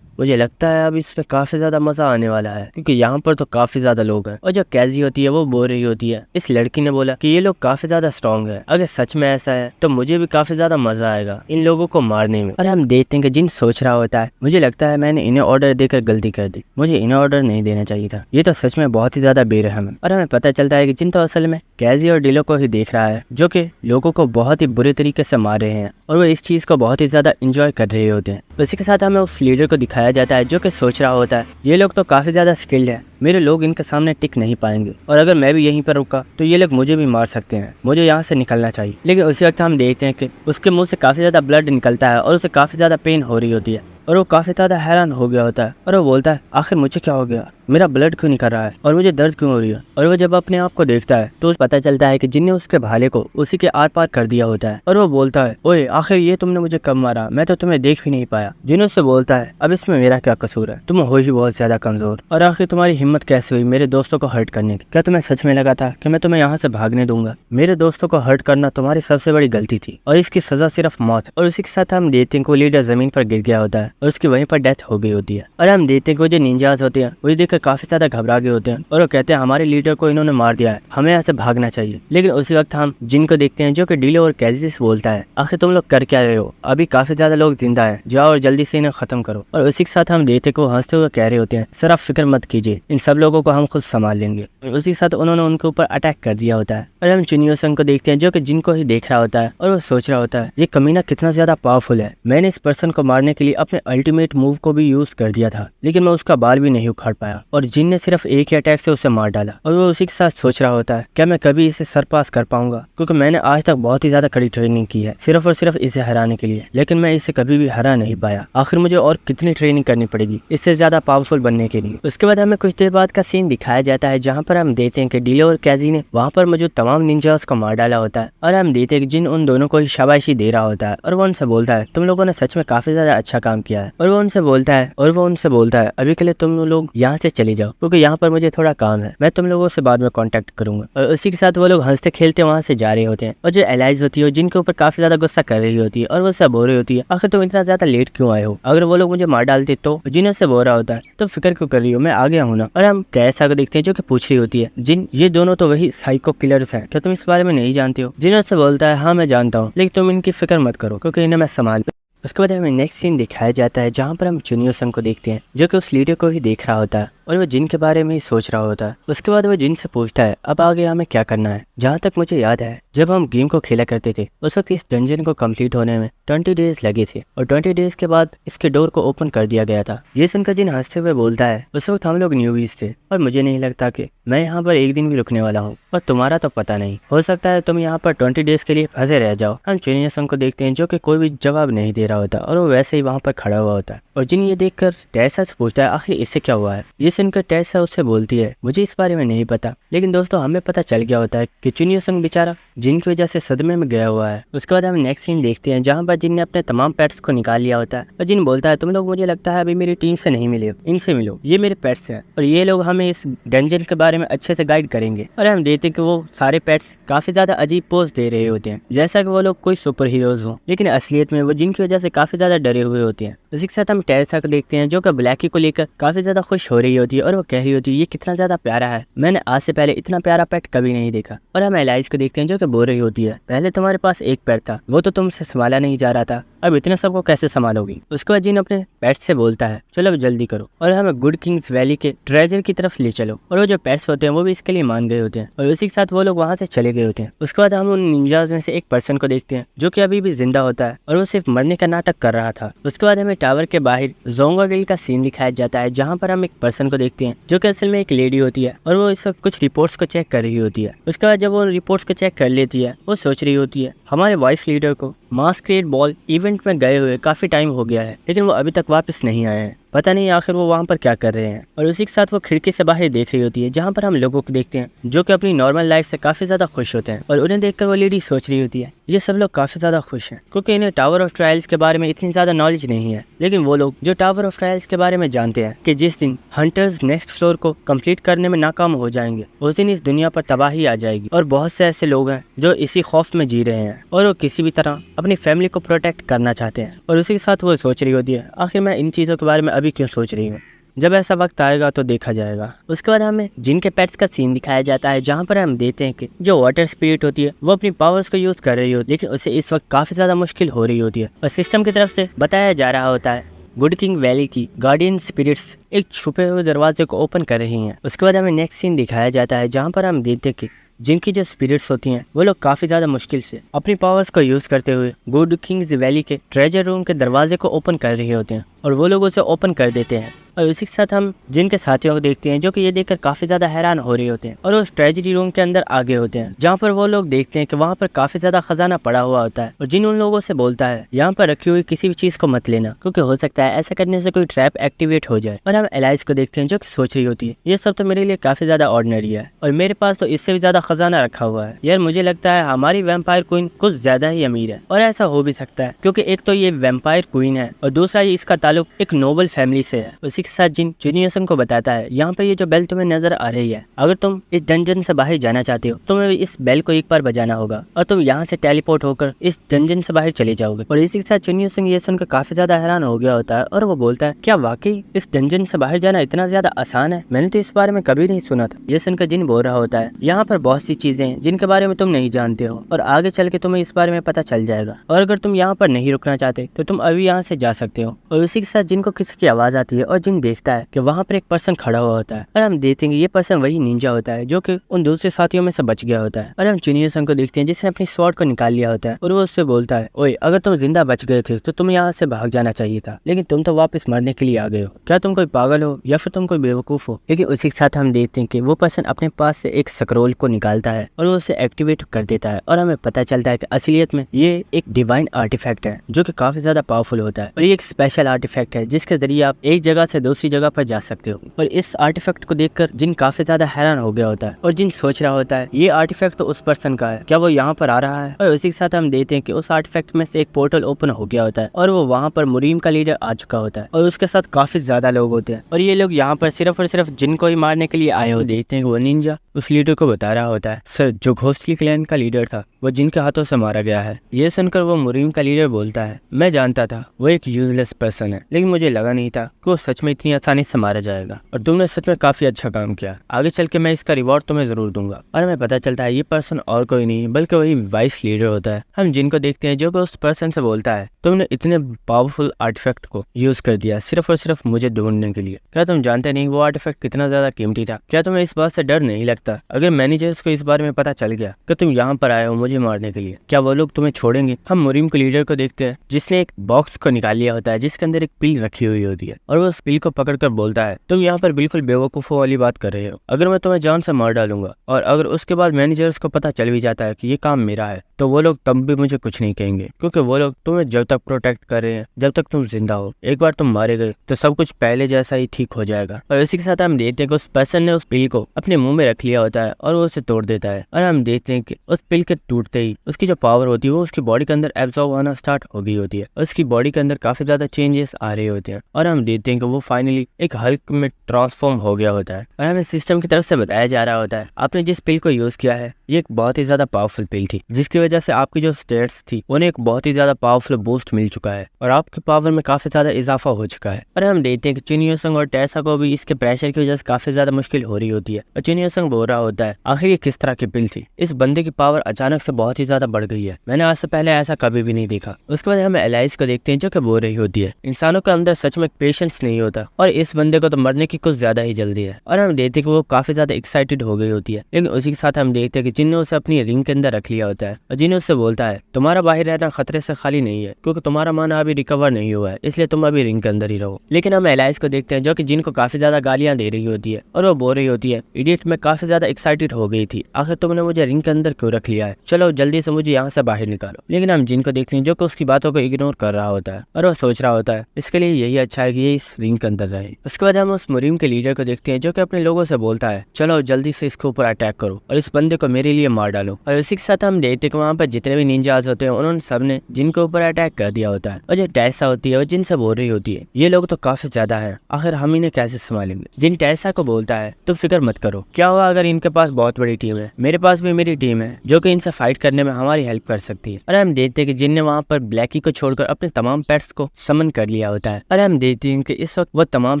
मुझे लगता है अब इसमें काफी ज्यादा मजा आने वाला है क्योंकि यहाँ पर तो काफी ज्यादा लोग हैं। और जो कैजी होती है वो बोल रही होती है, इस लड़की ने बोला कि ये लोग काफी ज्यादा स्ट्रॉन्ग है, अगर सच में ऐसा है तो मुझे भी काफी ज्यादा मजा आएगा इन लोगों को मारने में। और हम देखते हैं कि जिन सोच रहा होता है, मुझे लगता है मैंने इन्हें ऑर्डर देकर गलती कर दी, मुझे इन्हें ऑर्डर नहीं देना चाहिए था, ये तो सच में बहुत ही ज्यादा बेरहम है। और हमें पता चलता है कि जिन तो असल में कैजी और डिलो को ही देख रहा है, जो कि लोगों को बहुत ही बुरे तरीके से मार रहे हैं और वो इस चीज को बहुत ही ज्यादा इंजॉय कर रहे होते हैं। इसी के साथ हमें उस लीडर को दिखाया जाता है, जो कि सोच रहा होता है, ये लोग तो काफी ज्यादा स्किल्ड है, मेरे लोग इनके सामने टिक नहीं पाएंगे और अगर मैं भी यहीं पर रुका तो ये लोग मुझे भी मार सकते हैं, मुझे यहाँ से निकलना चाहिए। लेकिन उसी वक्त हम देखते हैं कि उसके मुंह से काफी ज्यादा ब्लड निकलता है और उसे काफी ज्यादा पेन हो रही होती है और वो काफी ज्यादा हैरान हो गया होता है और वो बोलता है, आखिर मुझे क्या हो गया, मेरा ब्लड क्यों निकल रहा है और मुझे दर्द क्यों हो रही है। और वो जब अपने आप को देखता है तो पता चलता है कि जिनने उसके भाले को उसी के आर पार कर दिया होता है। और वो बोलता है, ओए आखिर ये तुमने मुझे कब मारा, मैं तो तुम्हें देख भी नहीं पाया। जिन उससे बोलता है, अब इसमें मेरा क्या कसूर है, तुम हो ही बहुत ज्यादा कमजोर और आखिर तुम्हारी हिम्मत कैसे हुई मेरे दोस्तों को हर्ट करने की। क्या तुम्हें सच में लगा था कि मैं तुम्हें यहाँ से भागने दूंगा। मेरे दोस्तों को हर्ट करना तुम्हारी सबसे बड़ी गलती थी और इसकी सजा सिर्फ मौत। और उसी के साथ हम देखते हैं कि वो लीडर जमीन पर गिर गया होता है और उसकी वहीं पर डेथ हो गई होती है। और हम देखते हैं कि वो जो निंजास होते हैं वो देखकर काफी ज्यादा घबरा गए होते हैं और वो कहते हैं, हमारे लीडर को इन्होंने मार दिया है, हमें यहाँ से भागना चाहिए। लेकिन उसी वक्त हम जिन को देखते हैं, जो कि डीलो और कैजी से बोलता है, आखिर तुम लोग कर क्या रहे हो, अभी काफी ज्यादा लोग जिंदा है, जाओ और जल्दी से इन्हें खत्म करो। और उसी के साथ हम देखते हैं कि वो हंसते हुए कह रहे होते हैं, सर आप फिक्र मत कीजिए, इन सब लोगों को हम खुद संभाल लेंगे। और उसी के साथ उन्होंने उनके ऊपर अटैक कर दिया होता है। और हम चुनियोसंग को देखते हैं, जो कि जिन को ही देख रहा होता है और वो सोच रहा होता है, ये कमीना कितना ज्यादा पावरफुल है, मैंने इस पर्सन को मारने के लिए अपने अल्टीमेट मूव को भी यूज कर दिया था लेकिन मैं उसका बाल भी नहीं उखाड़ पाया और जिन ने सिर्फ एक ही अटैक से उसे मार डाला। और वो उसी के साथ सोच रहा होता है, क्या मैं कभी इसे सरपास कर पाऊंगा, क्योंकि मैंने आज तक बहुत ही ज्यादा कड़ी ट्रेनिंग की है सिर्फ और सिर्फ इसे हराने के लिए, लेकिन मैं इसे कभी भी हरा नहीं पाया। आखिर मुझे और कितनी ट्रेनिंग करनी पड़ेगी इससे ज्यादा पावरफुल बनने के लिए। उसके बाद हमें कुछ देर बाद का सीन दिखाया जाता है, जहाँ पर हम देखते हैं कि डीलो और कैजी ने वहाँ पर मौजूद तमाम निंजास को मार डाला होता है। और हम देखते हैं कि जिन उन दोनों को ही शाबाशी दे रहा होता है और वो उनसे बोलता है, तुम लोगों ने सच में काफी ज्यादा अच्छा काम किया है। और वो उनसे बोलता है अभी के लिए तुम लोग यहाँ से चले जाओ, क्योंकि यहाँ पर मुझे थोड़ा काम है, मैं तुम लोगों से बाद में कांटेक्ट करूंगा। और उसी के साथ वो लोग हंसते खेलते वहाँ से जा रहे होते हैं। और जो एलाइज होती है जिनके ऊपर काफी ज्यादा गुस्सा कर रही होती है और वो सब बोल रही होती है, आखिर तुम इतना ज्यादा लेट क्यों आए हो, अगर वो लोग मुझे मार डालते तो। जिन से बोल रहा होता है, तो फिक्र क्यों कर रही हो, मैं आ गया हूँ ना। और हम कैसा को देखते हैं, जो कि पूछ रही होती है, जिन ये दोनों तो वही साइको किलर्स हैं, क्या तुम इस बारे में नहीं जानते हो। जिन से बोलता है, हाँ मैं जानता हूँ, लेकिन तुम इनकी फिक्र मत करो क्योंकि इन्हें मैं संभाल। उसके बाद हमें नेक्स्ट सीन दिखाया जाता है, जहाँ पर हम चुनियोसंग को देखते हैं, जो कि उस लीडर को ही देख रहा होता है और वो जिन के बारे में ही सोच रहा होता है। उसके बाद वो जिन से पूछता है, अब आगे हमें क्या करना है। जहाँ तक मुझे याद है, जब हम गेम को खेला करते थे उस वक्त इस डंजन को कंप्लीट होने में 20 डेज लगे थे और 20 डेज के बाद इसके डोर को ओपन कर दिया गया था। ये सुनकर जिन हंसते हुए बोलता है, उस वक्त हम लोग न्यूबीज थे और मुझे नहीं लगता कि मैं यहाँ पर एक दिन भी रुकने वाला हूँ और तुम्हारा तो पता नहीं, हो सकता है तुम यहाँ पर 20 डेज के लिए फंसे रह जाओ। हम चुनियोसंग को देखते हैं, जो कि कोई भी जवाब नहीं दे रहा होता और वो वैसे ही वहाँ पर खड़ा हुआ होता है। और जिन ये देखकर टेसा से पूछता है, आखिर इससे क्या हुआ है। ये सुनकर टेसा उससे बोलती है मुझे इस बारे में नहीं पता, लेकिन दोस्तों हमें पता चल गया होता है कि चुन युसुंग बेचारा जिन की वजह से सदमे में गया हुआ है। उसके बाद हम नेक्स्ट सीन देखते हैं जहाँ पर जिन ने अपने तमाम पेट्स को निकाल लिया होता है और जिन बोलता है तुम लोग मुझे लगता है अभी मेरी टीम से नहीं मिले, इनसे मिलो, ये मेरे पेट्स हैं और ये लोग हमें इस डंजन के बारे में अच्छे से गाइड करेंगे। और हम देखते हैं कि वो सारे पेट्स काफी ज्यादा अजीब पोज दे रहे होते हैं जैसा कि वो लोग कोई सुपर हीरोज हो, लेकिन असलियत में वो जिन की वजह से काफी ज्यादा डरे हुए होते हैं। उसी के साथ हम टेरेसा को देखते हैं जो कि ब्लैकी को लेकर काफी ज्यादा खुश हो रही होती है और वो कह रही होती है ये कितना ज्यादा प्यारा है, मैंने आज से पहले इतना प्यारा पेट कभी नहीं देखा। और हम एलाइज को देखते हैं जो कि बोल रही होती है पहले तुम्हारे पास एक पेट था, वो तो तुमसे संभाला नहीं जा रहा था, अब इतने सबको कैसे संभालोगी। उसके बाद जिन अपने पेट्स से बोलता है चलो अब जल्दी करो और हमें गुड किंग्स वैली के ट्रेजर की तरफ ले चलो। और वो जो पेट्स होते हैं वो भी इसके लिए मान गए होते हैं और उसी के साथ वो लोग वहाँ से चले गए होते हैं। उसके बाद हम उन निंजाज में से एक पर्सन को देखते हैं जो कि अभी भी जिंदा होता है और वो सिर्फ मरने का नाटक कर रहा था। उसके बाद हमें टावर के बाहर जोंगागिल का सीन दिखाया जाता है जहाँ पर हम एक पर्सन को देखते हैं जो कि असल में एक लेडी होती है और वो इस वक्त कुछ रिपोर्ट्स को चेक कर रही होती है। उसके बाद जब वो रिपोर्ट्स को चेक कर लेती है वो सोच रही होती है हमारे वाइस लीडर को मास्करेड बॉल इवेंट में गए हुए काफी टाइम हो गया है, लेकिन वो अभी तक वापस नहीं आए हैं, पता नहीं आखिर वो वहाँ पर क्या कर रहे हैं। और उसी के साथ वो खिड़की से बाहर देख रही होती है जहाँ पर हम लोगों को देखते हैं जो कि अपनी नॉर्मल लाइफ से काफी ज्यादा खुश होते हैं और उन्हें देखकर वो लेडी सोच रही होती है ये सब लोग काफी ज्यादा खुश हैं क्योंकि इन्हें टावर ऑफ ट्रायल्स के बारे में इतनी ज्यादा नॉलेज नहीं है, लेकिन वो लोग जो टावर ऑफ ट्रायल्स के बारे में जानते हैं कि जिस दिन हंटर्स नेक्स्ट फ्लोर को कंप्लीट करने में नाकाम हो जाएंगे उस दिन इस दुनिया पर तबाही आ जाएगी। और बहुत से ऐसे लोग हैं जो इसी खौफ में जी रहे हैं और वो किसी भी तरह अपनी फैमिली को प्रोटेक्ट करना चाहते हैं। और उसी के साथ वो सोच रही होती है आखिर मैं इन चीज़ों के बारे में अभी क्यों सोच रही हूँ, जब ऐसा वक्त आएगा तो देखा जाएगा। उसके बाद हमें जिन के पेट्स का सीन दिखाया जाता है जहाँ पर हम देखते हैं कि जो वाटर स्पिरिट होती है वो अपनी पावर्स को यूज कर रही होती है, लेकिन उसे इस वक्त काफी ज्यादा मुश्किल हो रही होती है और सिस्टम की तरफ से बताया जा रहा होता है गुड किंग वैली की गार्डियन स्पिरिट्स एक छुपे हुए दरवाजे को ओपन कर रही हैं। उसके बाद हमें नेक्स्ट सीन दिखाया जाता है जहाँ पर हम देखते हैं कि जिनकी जो स्पिरिट्स होती हैं वो लोग काफी ज्यादा मुश्किल से अपनी पावर्स को यूज करते हुए गुड किंग्स वैली के ट्रेजर रूम के दरवाजे को ओपन कर रहे होते हैं और वो लोग उसे ओपन कर देते हैं। और उसी के साथ हम जिनके साथियों को देखते हैं जो कि ये देखकर काफी ज्यादा हैरान हो रहे होते हैं और उस ट्रेजरी रूम के अंदर आगे होते हैं जहाँ पर वो लोग देखते हैं कि वहाँ पर काफी ज्यादा खजाना पड़ा हुआ होता है और जिन उन लोगों से बोलता है यहाँ पर रखी हुई किसी भी चीज को मत लेना क्योंकि हो सकता है ऐसा करने से कोई ट्रैप एक्टिवेट हो जाए। और हम एलाइज को देखते हैं जो कि सोच रही होती है ये सब तो मेरे लिए काफी ज्यादा ऑर्डिनरी है और मेरे पास तो इससे भी ज्यादा खजाना रखा हुआ है, यार मुझे लगता है हमारी वैम्पायर क्वीन कुछ ज्यादा ही अमीर है। और ऐसा हो भी सकता है क्योंकि एक तो ये वैम्पायर क्वीन है और दूसरा इसका ताल्लुक एक नोबल फैमिली से है। उसी के साथ जिन चुनियोसन को बताता है यहाँ पर ये जो बेल तुम्हें नजर आ रही है, अगर तुम इस डंजन से बाहर जाना चाहते हो तुम्हें इस बेल को एक बार बजाना होगा और तुम यहाँ से टेलीपोर्ट होकर इस डंजन से बाहर चले जाओगे। और इसी के साथ चुनियोसन ये सुनकर काफी ज्यादा हैरान हो गया होता है और वो बोलता है क्या वाकई इस डंजन से बाहर जाना इतना ज्यादा आसान है, मैंने तो इस बारे में कभी नहीं सुना था। ये सुनकर जिन बोल रहा होता है यहाँ पर बहुत सी चीजें हैं जिनके बारे में तुम नहीं जानते हो और आगे चल के तुम्हें इस बारे में पता चल जाएगा और अगर तुम यहाँ पर नहीं रुकना चाहते तो तुम अभी यहाँ से जा सकते हो। और उसी के साथ जिनको किसी की आवाज आती है और जिन देखता है कि वहाँ पर एक पर्सन खड़ा हुआ होता है और हम देखेंगे ये पर्सन वही निंजा होता है जो कि उन दूसरे साथियों में से बच गया होता है। और हम चुनियोसन को देखते हैं जिसने अपनी स्वॉर्ड को निकाल लिया होता है और वो उससे बोलता है ओए अगर तुम जिंदा बच गए थे तो तुम्हें यहाँ से भाग जाना चाहिए था, लेकिन तुम तो वापस मरने के लिए आ गए हो, क्या तुम कोई पागल हो या फिर तुम कोई बेवकूफ हो। लेकिन उसी के साथ हम देखते हैं कि वो पर्सन अपने पास से एक स्क्रॉल को निकालता है और वो उसे एक्टिवेट कर देता है और हमें पता चलता है कि असलियत में ये एक डिवाइन आर्टिफैक्ट है जो कि काफी ज्यादा पावरफुल होता है और ये एक स्पेशल आर्टिफैक्ट है जिसके जरिए आप एक जगह से दूसरी जगह पर जा सकते हो। और इस आर्टिफैक्ट को देखकर जिन काफी ज्यादा हैरान हो गया होता है और जिन सोच रहा होता है ये आर्टिफैक्ट तो उस पर्सन का है, क्या वो यहाँ पर आ रहा है। और उसी के साथ हम देखते हैं कि उस आर्टिफैक्ट में से एक पोर्टल ओपन हो गया होता है और वो वहाँ पर मुरीम का लीडर आ चुका होता है और उसके साथ काफी ज्यादा लोग होते हैं और ये लोग यहाँ पर सिर्फ और सिर्फ जिन को ही मारने के लिए आए हो। देखते हैं कि वो निंजा उस लीडर को बता रहा होता है सर जो घोस्टली क्लैन का लीडर था वो जिनके हाथों से मारा गया है। ये सुनकर वो मुरीम का लीडर बोलता है मैं जानता था वो एक यूजलेस पर्सन है, लेकिन मुझे लगा नहीं था कि वो सच में इतनी आसानी से मारा जाएगा और तुमने सच में काफी अच्छा काम किया, आगे चल के मैं इसका रिवॉर्ड तुम्हें जरूर दूंगा। और हमें पता चलता है ये पर्सन और कोई नहीं बल्कि वही वाइस लीडर होता है। हम जिनको देखते हैं जो कि उस पर्सन से बोलता है तुमने इतने पावरफुल आर्टिफैक्ट को यूज कर दिया सिर्फ और सिर्फ मुझे ढूंढने के लिए, क्या तुम जानते नहीं वो आर्टिफैक्ट कितना ज्यादा कीमती था। क्या तुम्हें इस बात से डर नहीं लगता अगर मैनेजर्स को इस बारे में पता चल गया कि तुम यहाँ पर आए हो मुझे मारने के लिए, क्या वो लोग तुम्हें छोड़ेंगे। हम मुरीम के लीडर को देखते हैं जिसने एक बॉक्स को निकाल लिया होता है जिसके अंदर एक पिल रखी हुई होती है और वो उस पिल को पकड़कर बोलता है तुम यहाँ पर बिल्कुल बेवकूफों वाली बात कर रहे हो, अगर मैं तुम्हें जान से मार डालूंगा और अगर उसके बाद मैनेजर्स को पता चल भी जाता है कि ये काम मेरा है तो वो लोग तब भी मुझे कुछ नहीं कहेंगे, क्योंकि वो लोग तुम्हें जब तक प्रोटेक्ट कर रहे हैं जब तक तुम जिंदा हो। एक बार तुम मारे गए तो सब कुछ पहले जैसा ही ठीक हो जाएगा। और इसी के साथ हम देखते हैं कि उस पर्सन ने उस पिल को अपने मुंह में रख लिया होता है और वो उसे तोड़ देता है। और हम देखते हैं कि उस पिल के टूटते ही उसकी जो पावर होती है वो उसकी बॉडी के अंदर एब्जॉर्ब होना स्टार्ट हो गई होती है और उसकी बॉडी के अंदर काफी ज्यादा चेंजेस आ रहे होते हैं। और हम देखते हैं कि वो फाइनली एक हल्क में ट्रांसफॉर्म हो गया होता है। और हमें सिस्टम की तरफ से बताया जा रहा होता है आपने जिस पिल को यूज किया है ये एक बहुत ही ज्यादा पावरफुल पिल थी, जिसकी वजह से आपकी जो स्टेट्स थी उन्हें एक बहुत ही ज्यादा पावरफुल बूस्ट मिल चुका है और आपकी पावर में काफी ज्यादा इजाफा हो चुका है। और हम देखते हैं कि चिन यूसंग और टेसा को भी इसके प्रेशर की वजह से काफी ज्यादा मुश्किल हो रही होती है। और चिन यूसंग बोल रहा होता है आखिर ये किस तरह की पिल थी, इस बंदे की पावर अचानक से बहुत ही ज्यादा बढ़ गई है, मैंने आज से पहले ऐसा कभी भी नहीं देखा। उसके बाद हम एलाइज को देखते हैं जो कि बोल रही होती है इंसानों के अंदर सच में पेशेंस नहीं होता और इस बंदे को तो मरने की कुछ ज्यादा ही जल्दी है। और हम देखते हैं कि वो काफी ज्यादा एक्साइटेड हो गई होती है, लेकिन उसी के साथ हम देखते हैं कि जिन ने उसे अपनी रिंग के अंदर रख लिया होता है और जिन उससे बोलता है तुम्हारा बाहर रहना खतरे से खाली नहीं है, क्योंकि तुम्हारा माना अभी रिकवर नहीं हुआ है, इसलिए तुम अभी रिंग के अंदर ही रहो। लेकिन हम एलाइज को देखते हैं जो कि जिन को काफी ज्यादा गालियां दे रही होती है और वो बोल रही होती है इडियट, मैं काफी ज्यादा एक्साइटेड हो गई थी, आखिर तुमने मुझे रिंग के अंदर क्यों रख लिया है, चलो जल्दी से मुझे यहाँ से बाहर निकालो। लेकिन हम जिन को देखते हैं जो कि उसकी बातों को इग्नोर कर रहा होता है और वो सोच रहा होता है इसके लिए यही अच्छा है कि ये इस रिंग के अंदर रहे। उसके बाद हम उस मुरीम के लीडर को देखते हैं जो कि अपने लोगों से बोलता है चलो जल्दी से इसके ऊपर अटैक करो और इस बंदे को मेरे लिए मार डालो। और इसी के साथ हम देखते हैं कि वहाँ पर जितने भी निंजाज होते हैं उन्होंने सबने जिन के ऊपर अटैक कर दिया होता है। और जो टेसा होती है वो जिन से बोल रही होती है ये लोग तो काफी ज्यादा है, आखिर हम इन्हें कैसे संभालेंगे। जिन टेसा को बोलता है तो फिक्र मत करो, क्या होगा अगर इनके पास बहुत बड़ी टीम है, मेरे पास भी मेरी टीम है जो कि इनसे फाइट करने में हमारी हेल्प कर सकती है। और हम देखते हैं कि जिन ने वहाँ पर ब्लैकी को छोड़कर अपने तमाम पेट्स को समन कर लिया होता है। और हम देखते हैं कि इस वक्त वो तमाम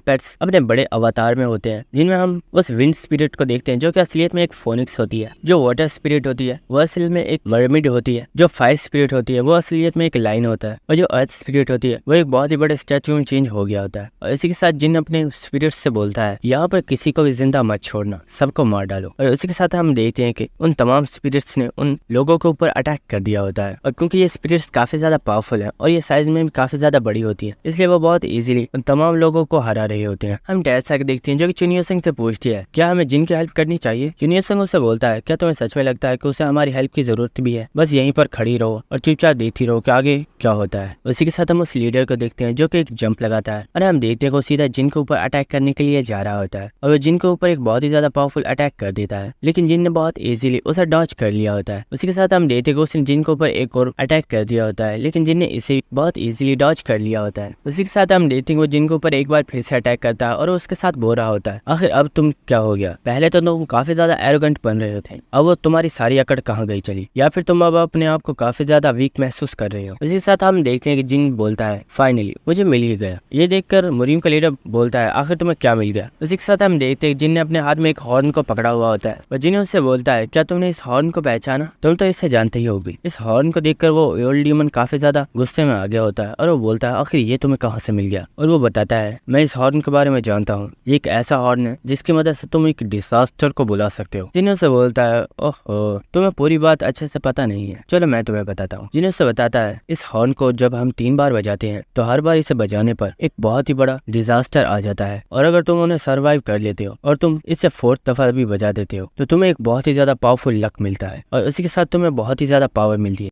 पेट्स अपने बड़े अवतार में होते हैं, जिनमें हम उस विंड स्पिरिट को देखते हैं जो कि असलियत में एक फोनिक्स होती है, जो वाटर स्पिरिट होती है वो असल में एक मर्मिड होती है, जो फायर स्पिरिट होती है वो असलियत में एक लाइन होता है, और जो अर्थ स्पिरिट होती है वो एक बहुत ही बड़े स्टैचू में चेंज हो गया होता है। और इसी के साथ जिन अपने स्पिरिट से बोलता है यहाँ पर किसी को भी जिंदा मत छोड़ना, सबको मार डालो। और इसी के साथ हम देखते हैं कि उन तमाम स्पिरिट्स ने उन लोगों के ऊपर अटैक कर दिया होता है। और क्योंकि ये स्पिरिट्स काफी ज्यादा पावरफुल है और ये साइज में भी काफी ज्यादा बड़ी होती है, इसलिए वो बहुत इजीली उन तमाम लोगों को हरा रहे होते हैं। हम टेसा को देखते हैं जो कि चुनियो सिंह से पूछती है क्या हमें जिन की हेल्प करनी चाहिए। चुनियो सिंह उससे बोलता है क्या तुम्हें सच में लगता है कि उसे हमारी हेल्प की जरूरत भी है, बस यहीं पर खड़ी रहो और चुपचाप देखती रहो कि आगे क्या होता है। उसी के साथ हम उस लीडर को देखते हैं जो कि एक जंप लगाता है और हम देखते हैं वो सीधा जिन के ऊपर अटैक करने के लिए जा रहा होता है और वो जिन के ऊपर एक बहुत ही ज्यादा पावरफुल अटैक कर देता है, लेकिन जिन ने बहुत इजीली उसे डॉज कर लिया होता है। उसी के साथ हम देखते हैं कि उसने जिन के ऊपर एक और अटैक कर दिया होता है, लेकिन जिन ने इसे बहुत इजीली डॉज कर लिया होता है। उसी के साथ हम देखते हैं वो जिन के ऊपर एक बार फिर से अटैक करता है और उसके साथ बोल रहा होता है आखिर अब तुम क्या हो गया, पहले तो तुम काफी ज्यादा एरोगेंट बन रहे थे, अब वो तुम्हारी सारी अकड़ कहाँ गई चली, या फिर तुम अब अपने आप को काफी ज्यादा वीक महसूस कर रहे हो। उसी के साथ हम देखते हैं कि जिन बोलता है फाइनली मुझे मिल ही गया। ये देखकर मुरीम का लीडर बोलता है आखिर तुम्हें क्या मिल गया। उसी के साथ हम देखते हैं जिन ने अपने हाथ में एक हॉर्न को पकड़ा हुआ होता है और जिन उससे बोलता है क्या तुमने इस हॉर्न को पहचाना, तुम तो इससे जानते ही होगी। इस हॉर्न को देखकर वो ओल्ड डीमन काफी ज्यादा गुस्से में आ गया होता है और वो बोलता है आखिर ये तुम्हें कहाँ से मिल गया। और वो बताता है मैं इस हॉर्न के बारे में जानता हूँ, ये एक ऐसा हॉर्न है जिसकी मदद से तुम एक डिजास्टर को बुला सकते हो। जिन उससे बोलता है ओहो तुम्हें पूरी बात अच्छे से पता नहीं है, चलो मैं तुम्हें बताता हूँ। जिन उससे बताता है इस हॉर्न को जब हम 3 बार बजाते हैं तो हर बार इसे बजाने पर एक बहुत ही बड़ा डिजास्टर आ जाता है, और अगर तुम उन्हें सर्वाइव कर लेते हो और तुम इसे 4th दफा भी बजा देते हो तो तुम्हें एक बहुत ही ज्यादा पावरफुल लक मिलता है और उसी के साथ तुम्हें बहुत ही ज्यादा पावर मिलती है।